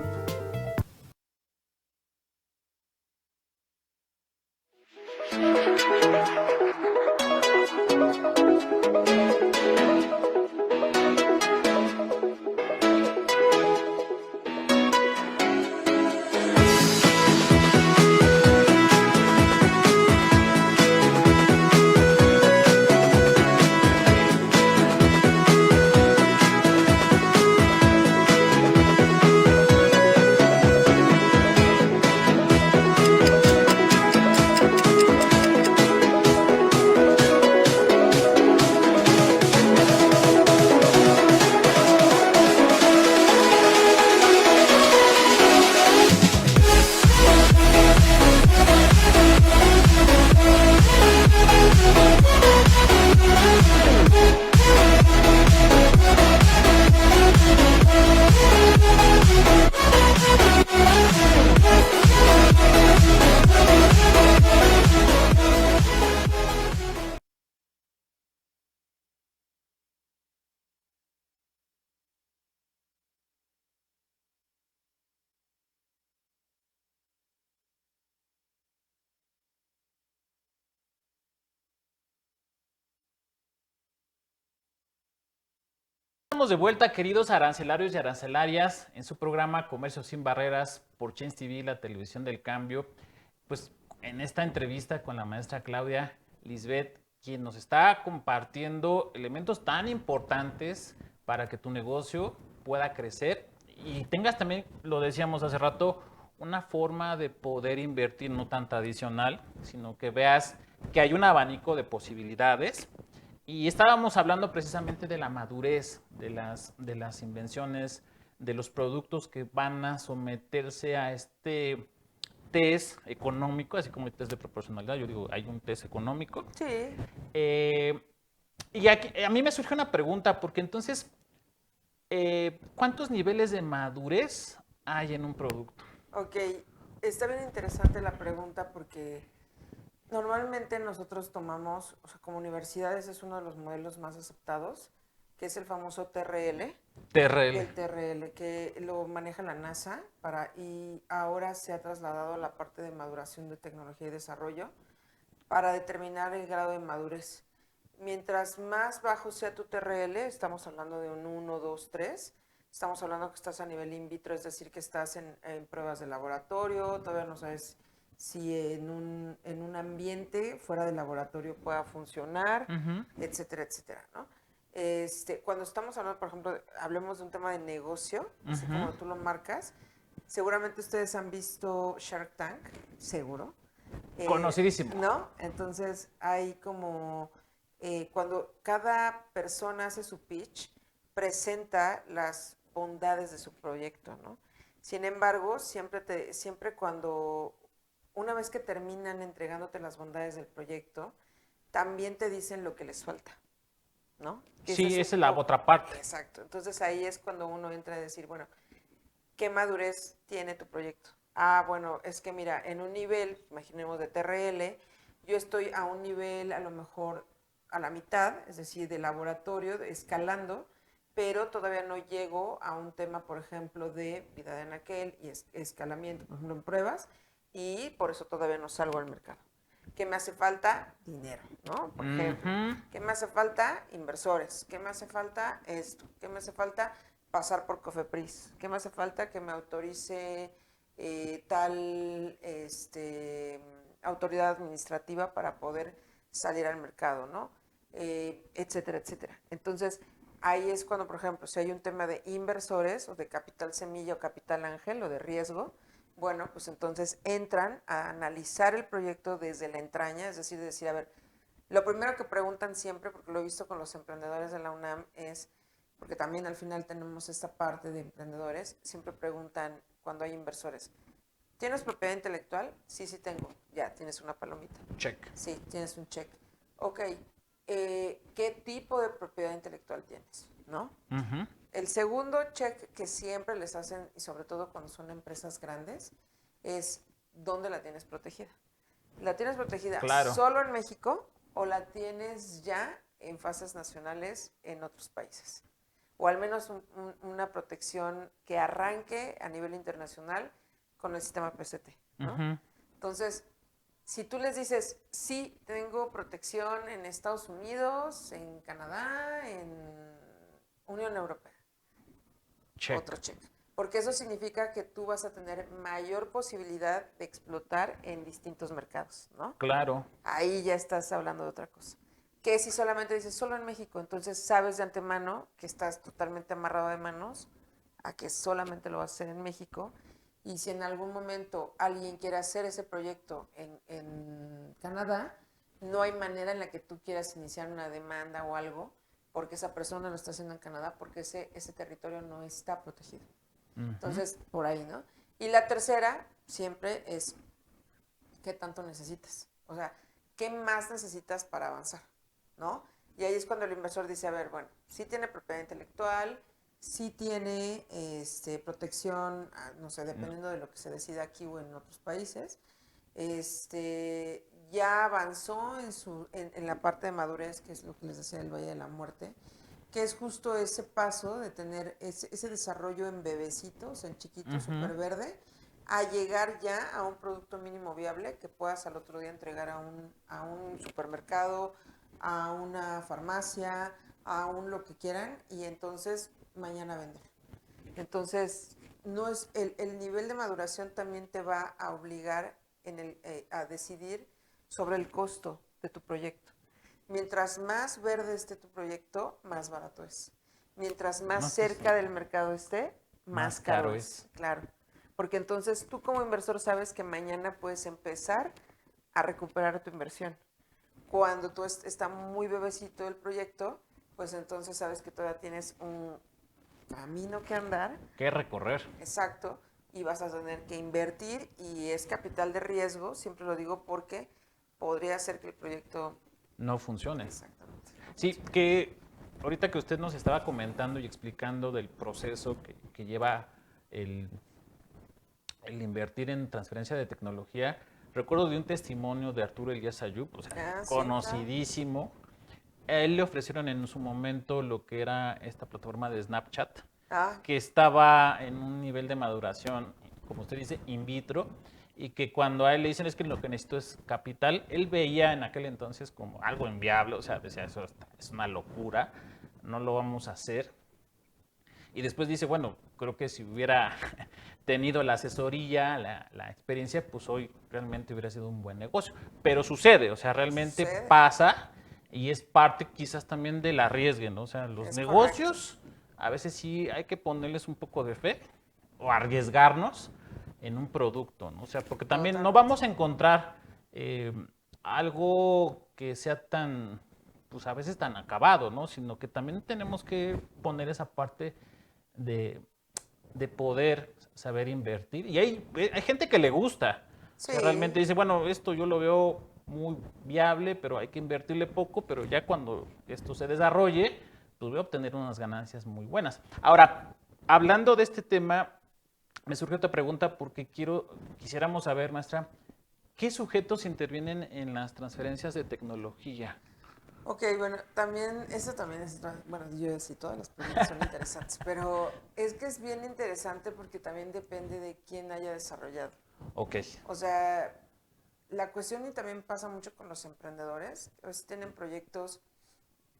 Speaker 1: Estamos de vuelta, queridos arancelarios y arancelarias, en su programa Comercio Sin Barreras por Change TV, la televisión del cambio. Pues en esta entrevista con la maestra Claudia Lisbeth, quien nos está compartiendo elementos tan importantes para que tu negocio pueda crecer y tengas también, lo decíamos hace rato, una forma de poder invertir no tan tradicional, sino que veas que hay un abanico de posibilidades. Y estábamos hablando precisamente de la madurez de las invenciones, de los productos que van a someterse a este test económico, así como el test de proporcionalidad. Yo digo, hay un test económico.
Speaker 2: Sí.
Speaker 1: Y aquí, a mí me surge una pregunta, porque entonces, ¿cuántos niveles de madurez hay en un producto?
Speaker 2: Ok, está bien interesante la pregunta porque normalmente nosotros tomamos, o sea, como universidades es uno de los modelos más aceptados, que es el famoso TRL.
Speaker 1: TRL.
Speaker 2: El TRL, que lo maneja la NASA y ahora se ha trasladado a la parte de maduración de tecnología y desarrollo para determinar el grado de madurez. Mientras más bajo sea tu TRL, estamos hablando de un 1, 2, 3, estamos hablando que estás a nivel in vitro, es decir, que estás en pruebas de laboratorio, todavía no sabes si en un ambiente fuera del laboratorio pueda funcionar, etcétera, etcétera, ¿no? Cuando estamos hablando, por ejemplo, hablemos de un tema de negocio, así como tú lo marcas, seguramente ustedes han visto Shark Tank, seguro.
Speaker 1: Conocidísimo.
Speaker 2: ¿No? Entonces hay como, cuando cada persona hace su pitch, presenta las bondades de su proyecto, ¿no? Sin embargo, siempre cuando, una vez que terminan entregándote las bondades del proyecto, también te dicen lo que les falta, ¿no? Que
Speaker 1: Sí, esa es la otra parte.
Speaker 2: Exacto. Entonces ahí es cuando uno entra a decir, bueno, ¿qué madurez tiene tu proyecto? Ah, bueno, es que mira, en un nivel, imaginemos de TRL, yo estoy a un nivel a lo mejor a la mitad, es decir, de laboratorio, escalando, pero todavía no llego a un tema, por ejemplo, de vida de anaquel y escalamiento, por ejemplo, en pruebas, y por eso todavía no salgo al mercado. ¿Qué me hace falta? Dinero, ¿no? Por ejemplo. ¿Qué me hace falta? Inversores. ¿Qué me hace falta? Esto. ¿Qué me hace falta? Pasar por COFEPRIS. ¿Qué me hace falta? Que me autorice tal autoridad administrativa para poder salir al mercado, ¿no? Etcétera, etcétera. Entonces, ahí es cuando, por ejemplo, si hay un tema de inversores o de capital semilla o capital ángel o de riesgo, bueno, pues entonces entran a analizar el proyecto desde la entraña, es decir, a ver, lo primero que preguntan siempre, porque lo he visto con los emprendedores de la UNAM, es, porque también al final tenemos esta parte de emprendedores, siempre preguntan cuando hay inversores, ¿tienes propiedad intelectual? Sí, sí tengo. Ya, tienes una palomita.
Speaker 1: Check.
Speaker 2: Sí, tienes un check. Ok, ¿qué tipo de propiedad intelectual tienes? ¿No? El segundo check que siempre les hacen, y sobre todo cuando son empresas grandes, es ¿dónde la tienes protegida? ¿La tienes protegida solo en México o la tienes ya en fases nacionales en otros países? O al menos una protección que arranque a nivel internacional con el sistema PCT, ¿no? Entonces, si tú les dices, sí, tengo protección en Estados Unidos, en Canadá, en Unión Europea, otro check. Porque eso significa que tú vas a tener mayor posibilidad de explotar en distintos mercados, ¿no?
Speaker 1: Claro.
Speaker 2: Ahí ya estás hablando de otra cosa. Que si solamente dices solo en México, entonces sabes de antemano que estás totalmente amarrado de manos a que solamente lo vas a hacer en México. Y si en algún momento alguien quiere hacer ese proyecto en Canadá, no hay manera en la que tú quieras iniciar una demanda o algo, porque esa persona lo está haciendo en Canadá, porque ese territorio no está protegido. Entonces, por ahí, ¿no? Y la tercera siempre es, ¿qué tanto necesitas? O sea, ¿qué más necesitas para avanzar? ¿No? Y ahí es cuando el inversor dice, a ver, bueno, sí tiene propiedad intelectual, sí tiene protección, no sé, dependiendo de lo que se decida aquí o en otros países, ya avanzó en la parte de madurez, que es lo que les decía del Valle de la Muerte, que es justo ese paso de tener ese desarrollo en bebecitos, en chiquitos, súper verde, a llegar ya a un producto mínimo viable que puedas al otro día entregar a un supermercado, a una farmacia, a un lo que quieran, y entonces mañana vender. Entonces, no es el nivel de maduración también te va a obligar a decidir sobre el costo de tu proyecto. Mientras más verde esté tu proyecto, más barato es. Mientras más cerca del mercado esté, más caro es. Claro. Porque entonces tú como inversor sabes que mañana puedes empezar a recuperar tu inversión. Cuando tú está muy bebecito el proyecto, pues entonces sabes que todavía tienes un camino que andar.
Speaker 1: Que recorrer.
Speaker 2: Exacto. Y vas a tener que invertir y es capital de riesgo, siempre lo digo porque podría ser que el proyecto
Speaker 1: no funcione.
Speaker 2: Exactamente.
Speaker 1: Sí, que ahorita que usted nos estaba comentando y explicando del proceso que lleva el invertir en transferencia de tecnología, recuerdo de un testimonio de Arturo Elías Ayub, o sea, conocidísimo. A él le ofrecieron en su momento lo que era esta plataforma de Snapchat, que estaba en un nivel de maduración, como usted dice, in vitro, y que cuando a él le dicen es que lo que necesito es capital, él veía en aquel entonces como algo inviable, o sea, decía, eso es una locura, no lo vamos a hacer. y después dice, bueno, creo que si hubiera tenido la asesoría, la experiencia, pues hoy realmente hubiera sido un buen negocio. Pero sucede, o sea, realmente pasa y es parte quizás también del arriesgue, ¿no? O sea, los negocios a veces sí hay que ponerles un poco de fe o arriesgarnos en un producto, ¿no? O sea, porque también no vamos a encontrar algo que sea tan, pues a veces tan acabado, ¿no? Sino que también tenemos que poner esa parte de poder saber invertir. Y hay gente que le gusta. Sí. O sea, realmente dice, bueno, esto yo lo veo muy viable, pero hay que invertirle poco, pero ya cuando esto se desarrolle, pues voy a obtener unas ganancias muy buenas. Ahora, hablando de este tema, me surgió otra pregunta porque quisiéramos saber, maestra, ¿qué sujetos intervienen en las transferencias de tecnología?
Speaker 2: Ok, bueno, eso también es, bueno, yo sí, todas las preguntas son interesantes, pero es que es bien interesante porque también depende de quién haya desarrollado.
Speaker 1: Ok.
Speaker 2: O sea, la cuestión y también pasa mucho con los emprendedores, pues tienen proyectos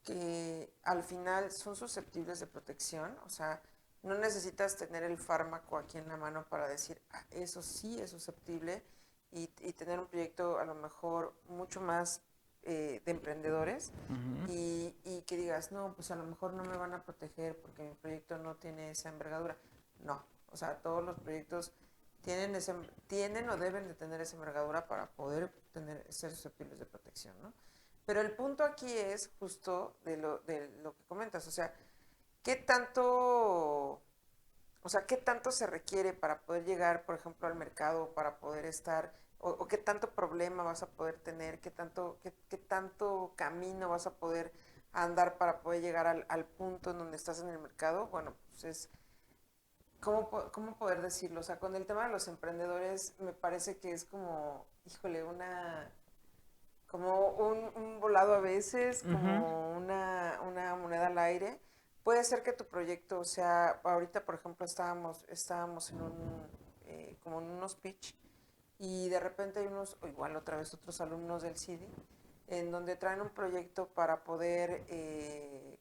Speaker 2: que al final son susceptibles de protección, o sea, no necesitas tener el fármaco aquí en la mano para decir, eso sí es susceptible y tener un proyecto a lo mejor mucho más de emprendedores y que digas, no, pues a lo mejor no me van a proteger porque mi proyecto no tiene esa envergadura. No, o sea, todos los proyectos tienen o deben de tener esa envergadura para poder ser susceptibles de protección, ¿no? Pero el punto aquí es justo de lo que comentas, o sea, ¿qué tanto se requiere para poder llegar, por ejemplo, al mercado, para poder estar, o qué tanto problema vas a poder tener, qué tanto camino vas a poder andar para poder llegar al punto en donde estás en el mercado? Bueno, pues es, ¿cómo poder decirlo? O sea, con el tema de los emprendedores me parece que es como, híjole, como un volado a veces, como una moneda al aire. Puede ser que tu proyecto sea, ahorita por ejemplo estábamos en como en unos pitch y de repente hay o igual otra vez otros alumnos del CIDI, en donde traen un proyecto para poder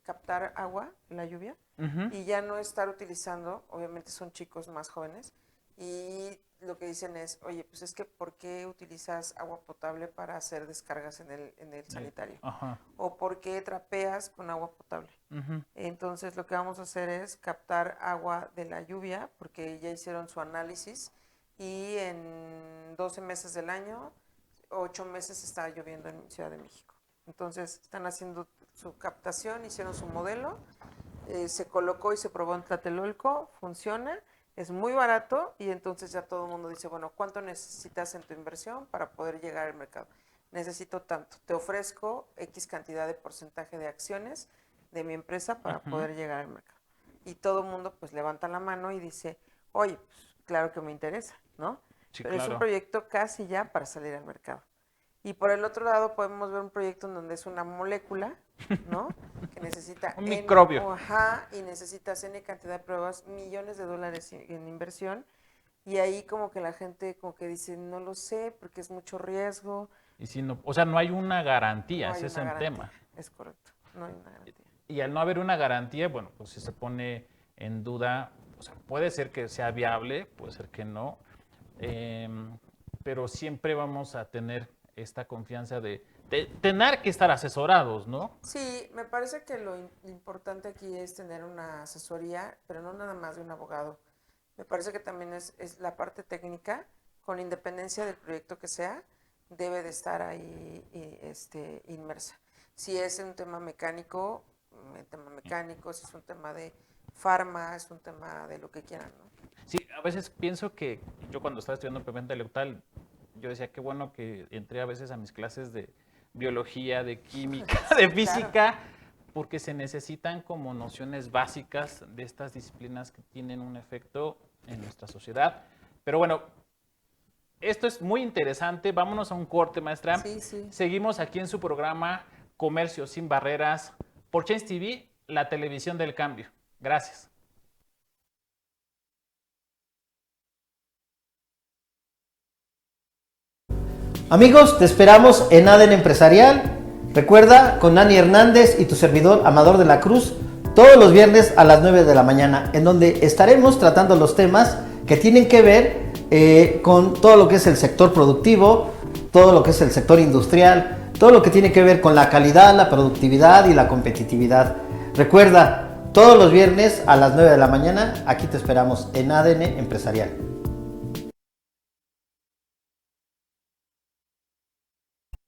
Speaker 2: captar agua, la lluvia, y ya no estar utilizando, obviamente son chicos más jóvenes, y lo que dicen es, oye, pues es que ¿por qué utilizas agua potable para hacer descargas en el sanitario? ¿O por qué trapeas con agua potable? Entonces lo que vamos a hacer es captar agua de la lluvia, porque ya hicieron su análisis, y en 12 meses del año, 8 meses está lloviendo en Ciudad de México. Entonces están haciendo su captación, hicieron su modelo, se colocó y se probó en Tlatelolco, funciona, es muy barato y entonces ya todo el mundo dice, bueno, ¿cuánto necesitas en tu inversión para poder llegar al mercado? Necesito tanto, te ofrezco X cantidad de porcentaje de acciones de mi empresa para poder llegar al mercado. Y todo el mundo pues levanta la mano y dice, oye, pues claro que me interesa, ¿no? Sí, pero claro, es un proyecto casi ya para salir al mercado. Y por el otro lado podemos ver un proyecto en donde es una molécula, ¿no? Que necesita
Speaker 1: un microbio.
Speaker 2: Y necesitas N cantidad de pruebas, millones de dólares en inversión. Y ahí como que la gente como que dice, no lo sé, porque es mucho riesgo.
Speaker 1: Y si no, o sea, no hay una garantía, ese es el tema.
Speaker 2: Es correcto, no hay una garantía.
Speaker 1: Y al no haber una garantía, bueno, pues si se pone en duda, o sea, puede ser que sea viable, puede ser que no, pero siempre vamos a tener esta confianza de tener que estar asesorados, ¿no?
Speaker 2: Sí, me parece que lo importante aquí es tener una asesoría, pero no nada más de un abogado. Me parece que también es la parte técnica, con independencia del proyecto que sea, debe de estar ahí inmersa. Si es un tema mecánico, si es un tema de farma, es un tema de lo que quieran, ¿no?
Speaker 1: Sí, a veces pienso que yo cuando estaba estudiando propiedad intelectual, yo decía qué bueno que entré a veces a mis clases de biología, de química, de física, claro, porque se necesitan como nociones básicas de estas disciplinas que tienen un efecto en nuestra sociedad. Pero bueno, esto es muy interesante. Vámonos a un corte, maestra.
Speaker 2: Sí, sí.
Speaker 1: Seguimos aquí en su programa Comercio sin Barreras por Change TV, la televisión del cambio. Gracias.
Speaker 13: Amigos, te esperamos en ADN Empresarial. Recuerda, con Dani Hernández y tu servidor Amador de la Cruz, todos los viernes a las 9 de la mañana, en donde estaremos tratando los temas que tienen que ver con todo lo que es el sector productivo, todo lo que es el sector industrial, todo lo que tiene que ver con la calidad, la productividad y la competitividad. Recuerda, todos los viernes a las 9 de la mañana, aquí te esperamos en ADN Empresarial.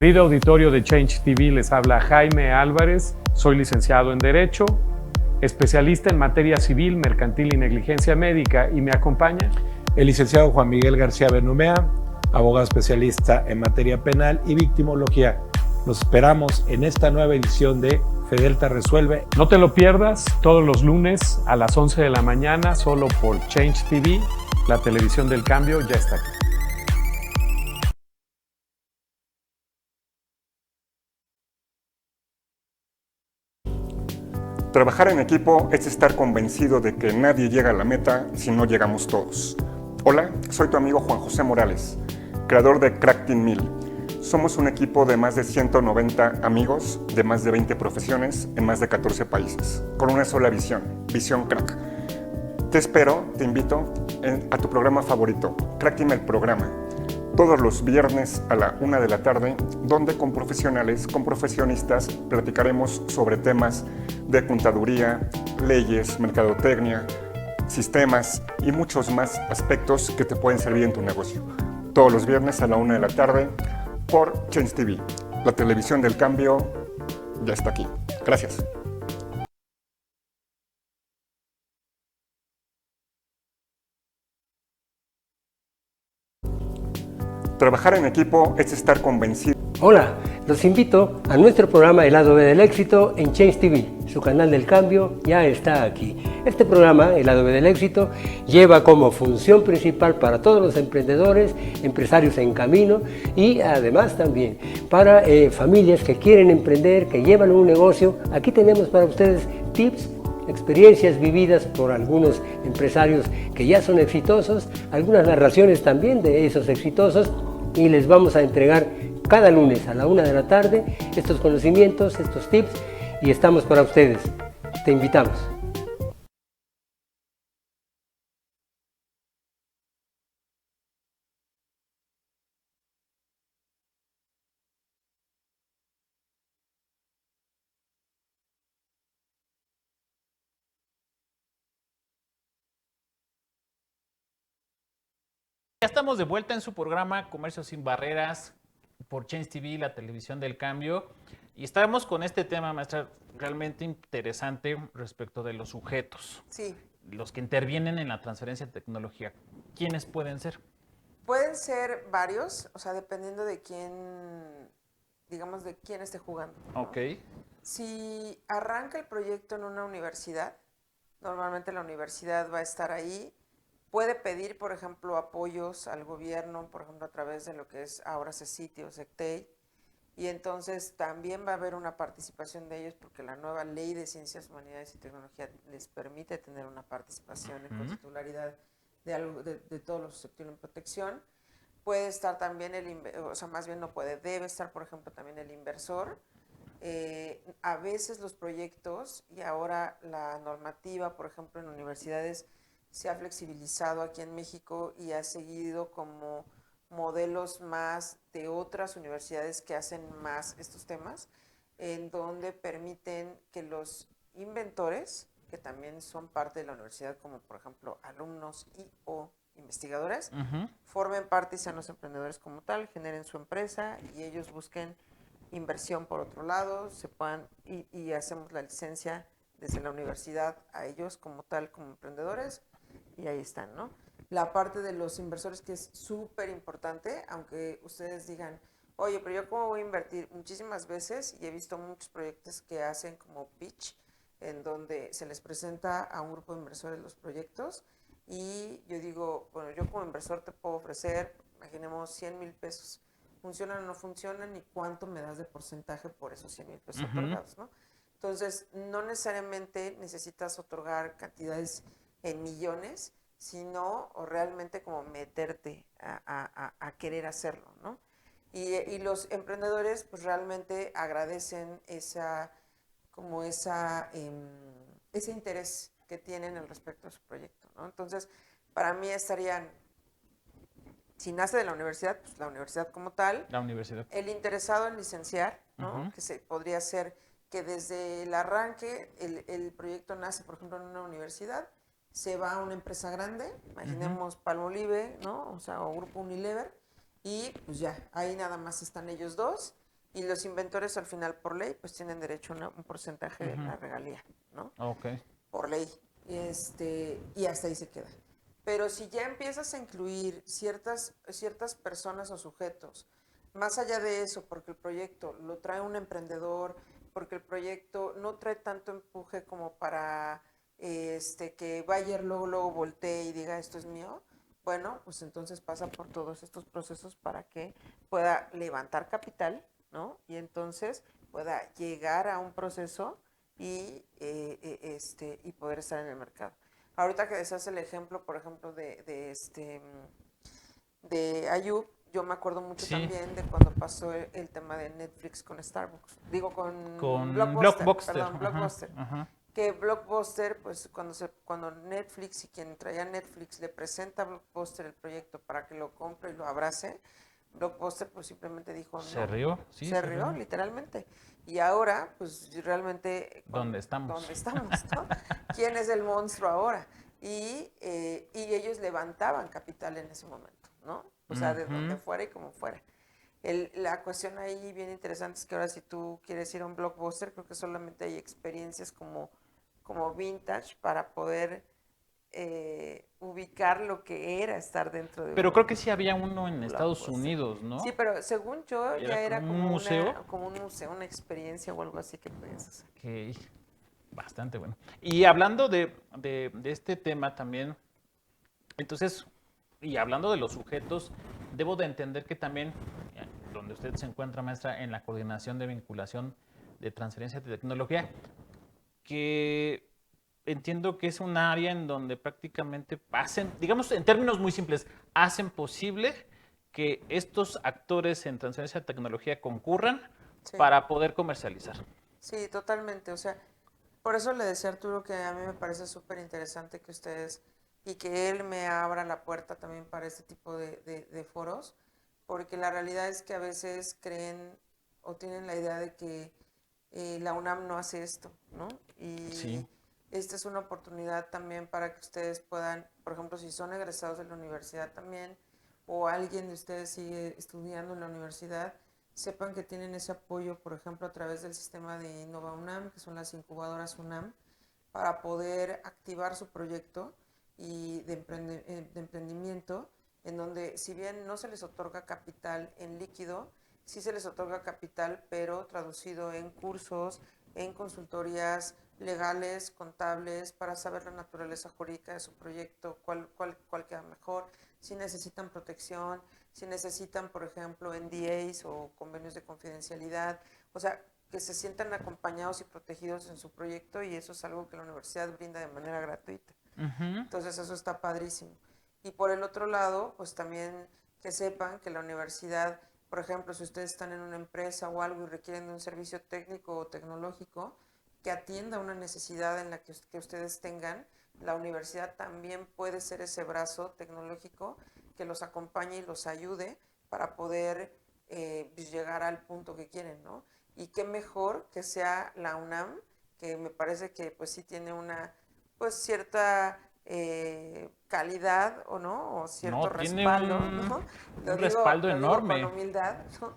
Speaker 8: Querido auditorio de Change TV, les habla Jaime Álvarez, soy licenciado en Derecho, especialista en materia civil, mercantil y negligencia médica, y me acompaña
Speaker 14: el licenciado Juan Miguel García Benumea, abogado especialista en materia penal y victimología. Los esperamos en esta nueva edición de Fedelta Resuelve.
Speaker 8: No te lo pierdas, todos los lunes a las 11 de la mañana, solo por Change TV, la televisión del cambio ya está aquí.
Speaker 15: Trabajar en equipo es estar convencido de que nadie llega a la meta si no llegamos todos. Hola, soy tu amigo Juan José Morales, creador de Crack Team 1000. Somos un equipo de más de 190 amigos de más de 20 profesiones en más de 14 países, con una sola visión, Visión Crack. Te espero, te invito a tu programa favorito, Crack Team el programa, todos los viernes a la 1 de la tarde, donde con profesionales, con profesionistas, platicaremos sobre temas de contaduría, leyes, mercadotecnia, sistemas y muchos más aspectos que te pueden servir en tu negocio. Todos los viernes a la 1 de la tarde por Change TV. La televisión del cambio ya está aquí. Gracias. Trabajar en equipo es estar convencido.
Speaker 16: Hola, los invito a nuestro programa El Lado B del Éxito en Change TV. Su canal del cambio ya está aquí. Este programa, El Lado B del Éxito, lleva como función principal para todos los emprendedores, empresarios en camino y además también para familias que quieren emprender, que llevan un negocio. Aquí tenemos para ustedes tips, experiencias vividas por algunos empresarios que ya son exitosos, algunas narraciones también de esos exitosos, y les vamos a entregar cada lunes a la 1 de la tarde estos conocimientos, estos tips, y estamos para ustedes. Te invitamos.
Speaker 1: Ya estamos de vuelta en su programa Comercio sin Barreras por Change TV, la televisión del cambio. Y estábamos con este tema, maestra, realmente interesante respecto de los sujetos.
Speaker 2: Sí.
Speaker 1: Los que intervienen en la transferencia de tecnología. ¿Quiénes pueden ser?
Speaker 2: Pueden ser varios, o sea, dependiendo de quién, digamos, de quién esté jugando, ¿no?
Speaker 1: Ok.
Speaker 2: Si arranca el proyecto en una universidad, normalmente la universidad va a estar ahí. Puede pedir, por ejemplo, apoyos al gobierno, por ejemplo, a través de lo que es ahora CECITI o SECTEI, y entonces también va a haber una participación de ellos porque la nueva Ley de Ciencias, Humanidades y Tecnología les permite tener una participación en titularidad de todos los susceptibles en protección. Puede estar también o sea, más bien no puede, debe estar, por ejemplo, también el inversor. A veces los proyectos y ahora la normativa, por ejemplo, en universidades, se ha flexibilizado aquí en México y ha seguido como modelos más de otras universidades que hacen más estos temas, en donde permiten que los inventores, que también son parte de la universidad, como por ejemplo alumnos y o investigadores, formen parte y sean los emprendedores como tal, generen su empresa y ellos busquen inversión por otro lado, se puedan y hacemos la licencia desde la universidad a ellos como tal, como emprendedores. Y ahí están, ¿no? La parte de los inversores que es súper importante, aunque ustedes digan, oye, pero yo cómo voy a invertir muchísimas veces, y he visto muchos proyectos que hacen como pitch, en donde se les presenta a un grupo de inversores los proyectos, y yo digo, bueno, yo como inversor te puedo ofrecer, imaginemos 100,000 pesos, ¿funcionan o no funcionan? ¿Y cuánto me das de porcentaje por esos 100,000 pesos otorgados, ¿no? Entonces, no necesariamente necesitas otorgar cantidades en millones, sino o realmente como meterte a querer hacerlo, ¿no? Y los emprendedores pues realmente agradecen esa ese interés que tienen al respecto de su proyecto, ¿no? Entonces, para mí estarían, si nace de la universidad, pues la universidad como tal.
Speaker 1: La universidad.
Speaker 2: El interesado en licenciar, ¿no? Que podría ser que desde el arranque el proyecto nace, por ejemplo, en una universidad, se va a una empresa grande, imaginemos Palmolive, ¿no? O sea, o Grupo Unilever, y pues ya, ahí nada más están ellos dos, y los inventores al final por ley, pues tienen derecho a un porcentaje de la regalía, ¿no?
Speaker 1: Ok.
Speaker 2: Por ley. Y hasta ahí se queda. Pero si ya empiezas a incluir ciertas personas o sujetos, más allá de eso, porque el proyecto lo trae un emprendedor, porque el proyecto no trae tanto empuje como para que Bayer luego voltee y diga esto es mío, bueno, pues entonces pasa por todos estos procesos para que pueda levantar capital, ¿no? Y entonces pueda llegar a un proceso y poder estar en el mercado. Ahorita que decías el ejemplo, por ejemplo, de Ayub, yo me acuerdo mucho también de cuando pasó el tema de Netflix con Starbucks. Digo, con Blockbuster. Perdón, Blockbuster.
Speaker 1: Ajá.
Speaker 2: Que Blockbuster, pues cuando Netflix y quien traía Netflix le presenta a Blockbuster el proyecto para que lo compre y lo abrace, Blockbuster pues simplemente dijo no.
Speaker 1: ¿Se rió? Sí,
Speaker 2: se rió, literalmente. Y ahora, pues realmente...
Speaker 1: ¿Dónde estamos?
Speaker 2: ¿Dónde estamos, no? ¿Quién es el monstruo ahora? Y ellos levantaban capital en ese momento, ¿no? O sea, de donde fuera y como fuera. La cuestión ahí bien interesante es que ahora si tú quieres ir a un Blockbuster, creo que solamente hay experiencias como vintage para poder ubicar lo que era estar dentro de
Speaker 1: Pero creo que sí había uno en Estados Unidos, ¿no?
Speaker 2: Sí, pero según yo ya era
Speaker 1: como un museo.
Speaker 2: Como un museo, una experiencia o algo así que podías hacer.
Speaker 1: Ok, bastante bueno. Y hablando de este tema también, entonces, y hablando de los sujetos, debo de entender que también, donde usted se encuentra, maestra, en la coordinación de vinculación de transferencia de tecnología, que entiendo que es un área en donde prácticamente hacen, digamos en términos muy simples, hacen posible que estos actores en transferencia de tecnología concurran para poder comercializar.
Speaker 2: Sí, totalmente. O sea, por eso le decía a Arturo que a mí me parece súper interesante que ustedes y que él me abra la puerta también para este tipo de foros, porque la realidad es que a veces creen o tienen la idea de que la UNAM no hace esto, ¿no? Y esta es una oportunidad también para que ustedes puedan, por ejemplo, si son egresados de la universidad también, o alguien de ustedes sigue estudiando en la universidad, sepan que tienen ese apoyo, por ejemplo, a través del sistema de Innova UNAM, que son las incubadoras UNAM, para poder activar su proyecto y de emprendimiento, en donde si bien no se les otorga capital en líquido, sí se les otorga capital, pero traducido en cursos, en consultorías legales, contables, para saber la naturaleza jurídica de su proyecto, cuál queda mejor, si necesitan protección, si necesitan, por ejemplo, NDAs o convenios de confidencialidad, o sea, que se sientan acompañados y protegidos en su proyecto, y eso es algo que la universidad brinda de manera gratuita. Entonces eso está padrísimo. Y por el otro lado, pues también que sepan que la universidad, por ejemplo, si ustedes están en una empresa o algo y requieren de un servicio técnico o tecnológico que atienda una necesidad en la que ustedes tengan, la universidad también puede ser ese brazo tecnológico que los acompañe y los ayude para poder llegar al punto que quieren, ¿no? Y qué mejor que sea la UNAM, que me parece que pues sí tiene una pues cierta calidad o no, o cierto respaldo, ¿no?
Speaker 1: Un respaldo enorme.
Speaker 2: Con humildad, ¿no?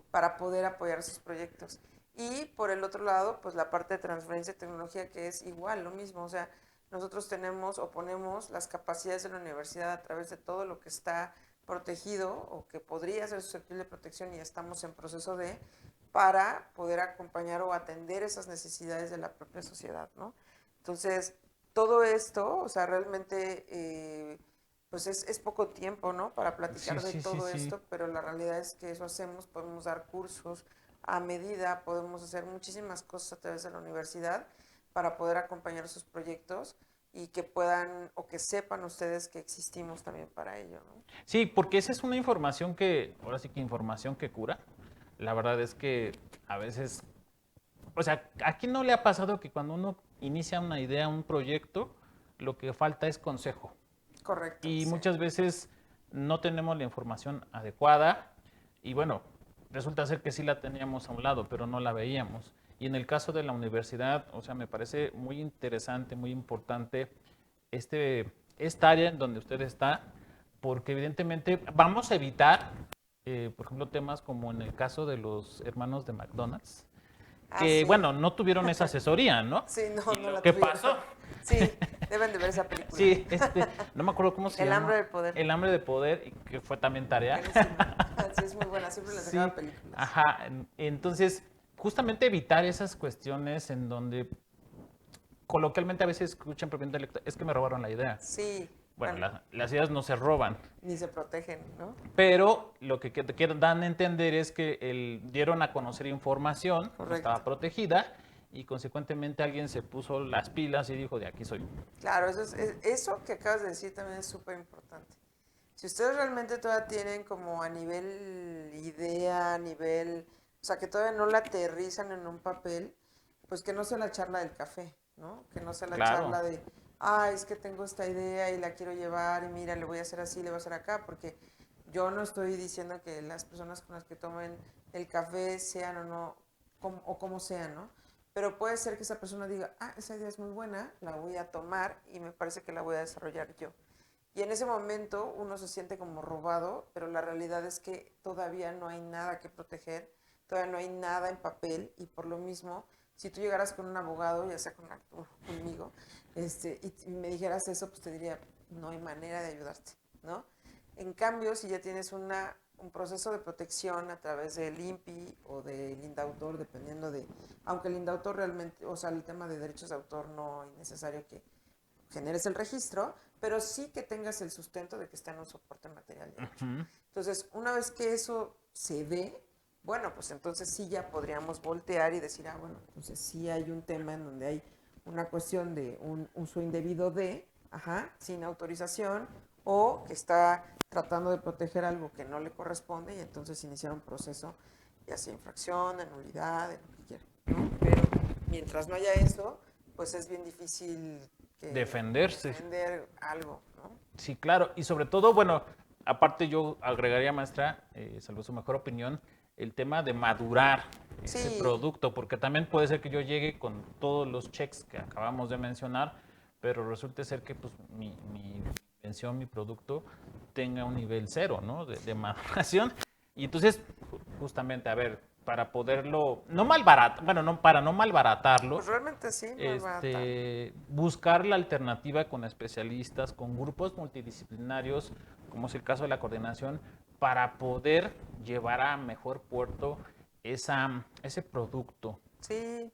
Speaker 2: Para poder apoyar sus proyectos. Y por el otro lado, pues la parte de transferencia de tecnología, que es igual, lo mismo, o sea, nosotros tenemos o ponemos las capacidades de la universidad a través de todo lo que está protegido o que podría ser susceptible de protección y estamos en proceso para poder acompañar o atender esas necesidades de la propia sociedad, ¿no? Entonces, todo esto, o sea, realmente, pues es poco tiempo, ¿no? Para platicar de todo esto, pero la realidad es que eso hacemos, podemos dar cursos a medida, podemos hacer muchísimas cosas a través de la universidad para poder acompañar sus proyectos y que puedan o que sepan ustedes que existimos también para ello, ¿no?
Speaker 1: Sí, porque esa es una información que, ahora sí que información que cura. La verdad es que a veces o sea, ¿a quién no le ha pasado que cuando uno inicia una idea, un proyecto, lo que falta es consejo?
Speaker 2: Correcto.
Speaker 1: Y
Speaker 2: sí.
Speaker 1: muchas veces no tenemos la información adecuada y bueno, resulta ser que sí la teníamos a un lado, pero no la veíamos. Y en el caso de la universidad, o sea, me parece muy interesante, muy importante esta área en donde usted está, porque evidentemente vamos a evitar, por ejemplo, temas como en el caso de los hermanos de McDonald's, que,
Speaker 2: sí.
Speaker 1: bueno, no tuvieron esa asesoría, ¿no?
Speaker 2: Sí, no la
Speaker 1: ¿Qué
Speaker 2: tuvieron.
Speaker 1: pasó?
Speaker 2: Sí, deben de ver esa película.
Speaker 1: Sí, no me acuerdo cómo se llama.
Speaker 2: El hambre de poder.
Speaker 1: El hambre de poder, y que fue también tarea.
Speaker 2: Sí, es muy buena, siempre les sacaban películas.
Speaker 1: Ajá, entonces, justamente evitar esas cuestiones en donde coloquialmente a veces escuchan propiamente intelectual, es que me robaron la idea.
Speaker 2: Sí.
Speaker 1: Bueno, las ideas no se roban.
Speaker 2: Ni se protegen, ¿no?
Speaker 1: Pero lo que dan a entender es que dieron a conocer información, no estaba protegida, y consecuentemente alguien se puso las pilas y dijo, de aquí soy.
Speaker 2: Claro, eso que acabas de decir también es súper importante. Si ustedes realmente todavía tienen como a nivel idea, o sea, que todavía no la aterrizan en un papel, pues que no sea la charla del café, ¿no? Que no sea la charla de, es que tengo esta idea y la quiero llevar y mira, le voy a hacer así, le voy a hacer acá, porque yo no estoy diciendo que las personas con las que tomen el café sean o no, o como sean, ¿no? Pero puede ser que esa persona diga, esa idea es muy buena, la voy a tomar y me parece que la voy a desarrollar yo. Y en ese momento uno se siente como robado, pero la realidad es que todavía no hay nada que proteger, todavía no hay nada en papel y por lo mismo, si tú llegaras con un abogado, ya sea con Arturo, conmigo, y me dijeras eso, pues te diría, no hay manera de ayudarte, ¿no? En cambio, si ya tienes un proceso de protección a través del INPI o del INDAUTOR, dependiendo aunque el INDAUTOR realmente, o sea, el tema de derechos de autor no es necesario que generes el registro, pero sí que tengas el sustento de que está en un soporte material de hecho. Entonces, una vez que eso se dé, bueno, pues entonces sí ya podríamos voltear y decir, bueno, entonces sí hay un tema en donde hay una cuestión de un uso indebido sin autorización, o que está tratando de proteger algo que no le corresponde y entonces iniciar un proceso, ya sea infracción, de nulidad, de lo que quiera, ¿no? Pero mientras no haya eso, pues es bien difícil
Speaker 1: defender
Speaker 2: algo, ¿no?
Speaker 1: Sí, claro, y sobre todo, bueno, aparte yo agregaría, maestra, salvo su mejor opinión, el tema de madurar ese producto, porque también puede ser que yo llegue con todos los checks que acabamos de mencionar, pero resulte ser que pues mi invención, mi producto tenga un nivel 0, ¿no? De maduración. Y entonces, justamente, a ver, para poderlo, para no malbaratarlo,
Speaker 2: pues realmente sí,
Speaker 1: buscar la alternativa con especialistas, con grupos multidisciplinarios, como es el caso de la coordinación, para poder llevar a mejor puerto ese producto.
Speaker 2: Sí,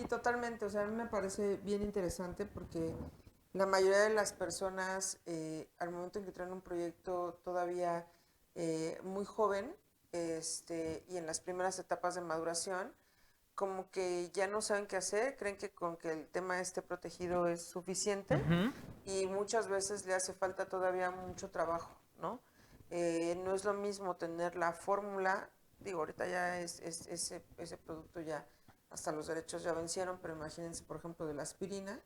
Speaker 2: totalmente. O sea, a mí me parece bien interesante porque la mayoría de las personas, al momento en que traen un proyecto todavía muy joven, y en las primeras etapas de maduración, como que ya no saben qué hacer, creen que con que el tema esté protegido es suficiente, y muchas veces le hace falta todavía mucho trabajo, ¿no? No es lo mismo tener la fórmula, digo, ahorita ya ese producto ya, hasta los derechos ya vencieron, pero imagínense, por ejemplo, de la aspirina,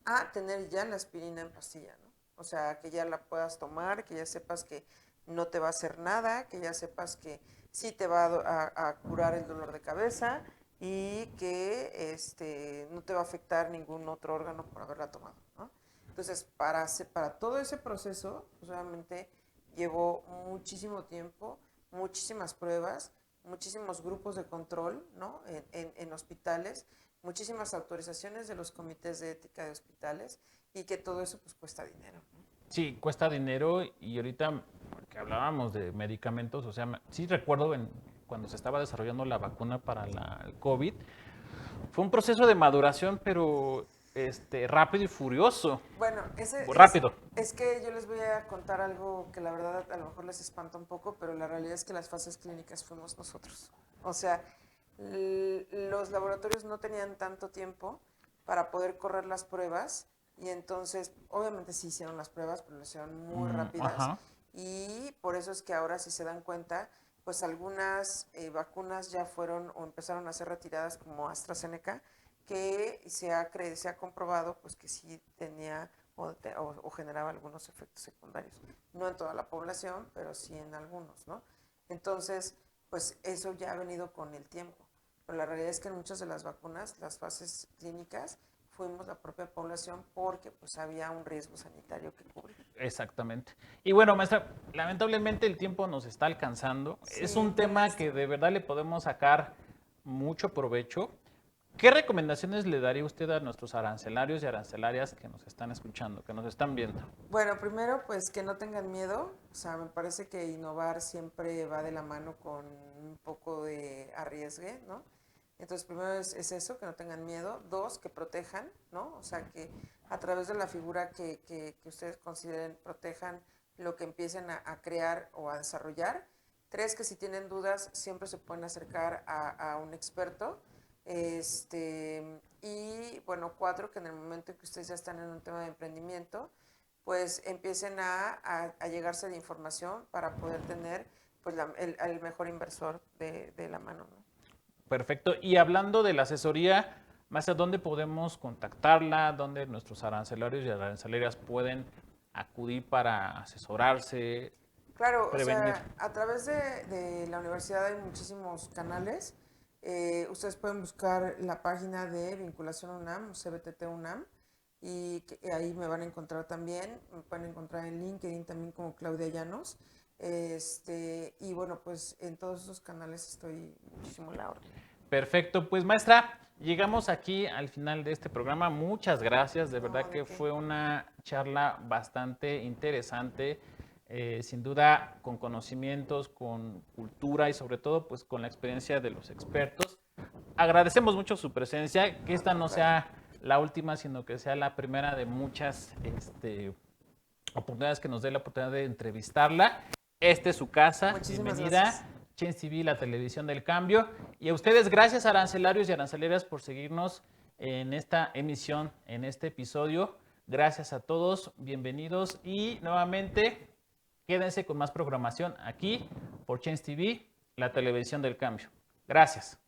Speaker 2: a tener ya la aspirina en pastilla, ¿no? O sea, que ya la puedas tomar, que ya sepas que no te va a hacer nada, que ya sepas que sí te va a curar el dolor de cabeza y que no te va a afectar ningún otro órgano por haberla tomado, ¿no? Entonces, para todo ese proceso, pues obviamente llevó muchísimo tiempo, muchísimas pruebas, muchísimos grupos de control, ¿no? En hospitales, muchísimas autorizaciones de los comités de ética de hospitales, y que todo eso pues cuesta dinero, ¿no?
Speaker 1: Sí, cuesta dinero, y ahorita que hablábamos de medicamentos, o sea, sí recuerdo cuando se estaba desarrollando la vacuna para el COVID, fue un proceso de maduración, pero rápido y furioso.
Speaker 2: Bueno,
Speaker 1: rápido.
Speaker 2: Es que yo les voy a contar algo que la verdad a lo mejor les espanta un poco, pero la realidad es que las fases clínicas fuimos nosotros. O sea, los laboratorios no tenían tanto tiempo para poder correr las pruebas, y entonces obviamente sí hicieron las pruebas, pero lo hicieron muy rápidas. Y por eso es que ahora, si se dan cuenta, pues algunas vacunas ya fueron o empezaron a ser retiradas, como AstraZeneca, que se ha comprobado pues que sí tenía o generaba algunos efectos secundarios. No en toda la población, pero sí en algunos, ¿no? Entonces, pues eso ya ha venido con el tiempo. Pero la realidad es que en muchas de las vacunas, las fases clínicas, fuimos la propia población porque pues había un riesgo sanitario que cubrir.
Speaker 1: Exactamente. Y bueno, maestra, lamentablemente el tiempo nos está alcanzando.
Speaker 2: Sí,
Speaker 1: es un tema que de verdad le podemos sacar mucho provecho. ¿Qué recomendaciones le daría usted a nuestros arancelarios y arancelarias que nos están escuchando, que nos están viendo?
Speaker 2: Bueno, primero, pues que no tengan miedo. O sea, me parece que innovar siempre va de la mano con un poco de arriesgue, ¿no? Entonces, primero es eso, que no tengan miedo. 2, que protejan, ¿no? O sea, que a través de la figura que ustedes consideren, protejan lo que empiecen a crear o a desarrollar. 3, que si tienen dudas, siempre se pueden acercar a un experto. Y bueno, 4, que en el momento en que ustedes ya están en un tema de emprendimiento, pues empiecen a llegarse de información para poder tener pues el mejor inversor de la mano, ¿no?
Speaker 1: Perfecto. Y hablando de la asesoría, maestra, ¿dónde podemos contactarla? ¿Dónde nuestros arancelarios y arancelarias pueden acudir para asesorarse?
Speaker 2: Claro,
Speaker 1: prevenir?
Speaker 2: o sea, a través de la universidad hay muchísimos canales. Ustedes pueden buscar la página de Vinculación UNAM, CBTT UNAM, y ahí me van a encontrar también. Me pueden encontrar en LinkedIn también como Claudia Llanos. Y bueno, pues en todos esos canales estoy muchísimo a la orden.
Speaker 1: Perfecto, pues maestra, llegamos aquí al final de este programa. Muchas gracias, de verdad que fue una charla bastante interesante, sin duda con conocimientos, con cultura y sobre todo pues con la experiencia de los expertos. Agradecemos mucho su presencia, que esta no sea la última, sino que sea la primera de muchas oportunidades que nos dé la oportunidad de entrevistarla. Esta es su casa.
Speaker 2: Muchísimas
Speaker 1: Bienvenida.
Speaker 2: gracias.
Speaker 1: Change TV, la televisión del cambio. Y a ustedes, gracias arancelarios y arancelarias por seguirnos en esta emisión, en este episodio. Gracias a todos, bienvenidos y nuevamente quédense con más programación aquí por Change TV, la televisión del cambio. Gracias.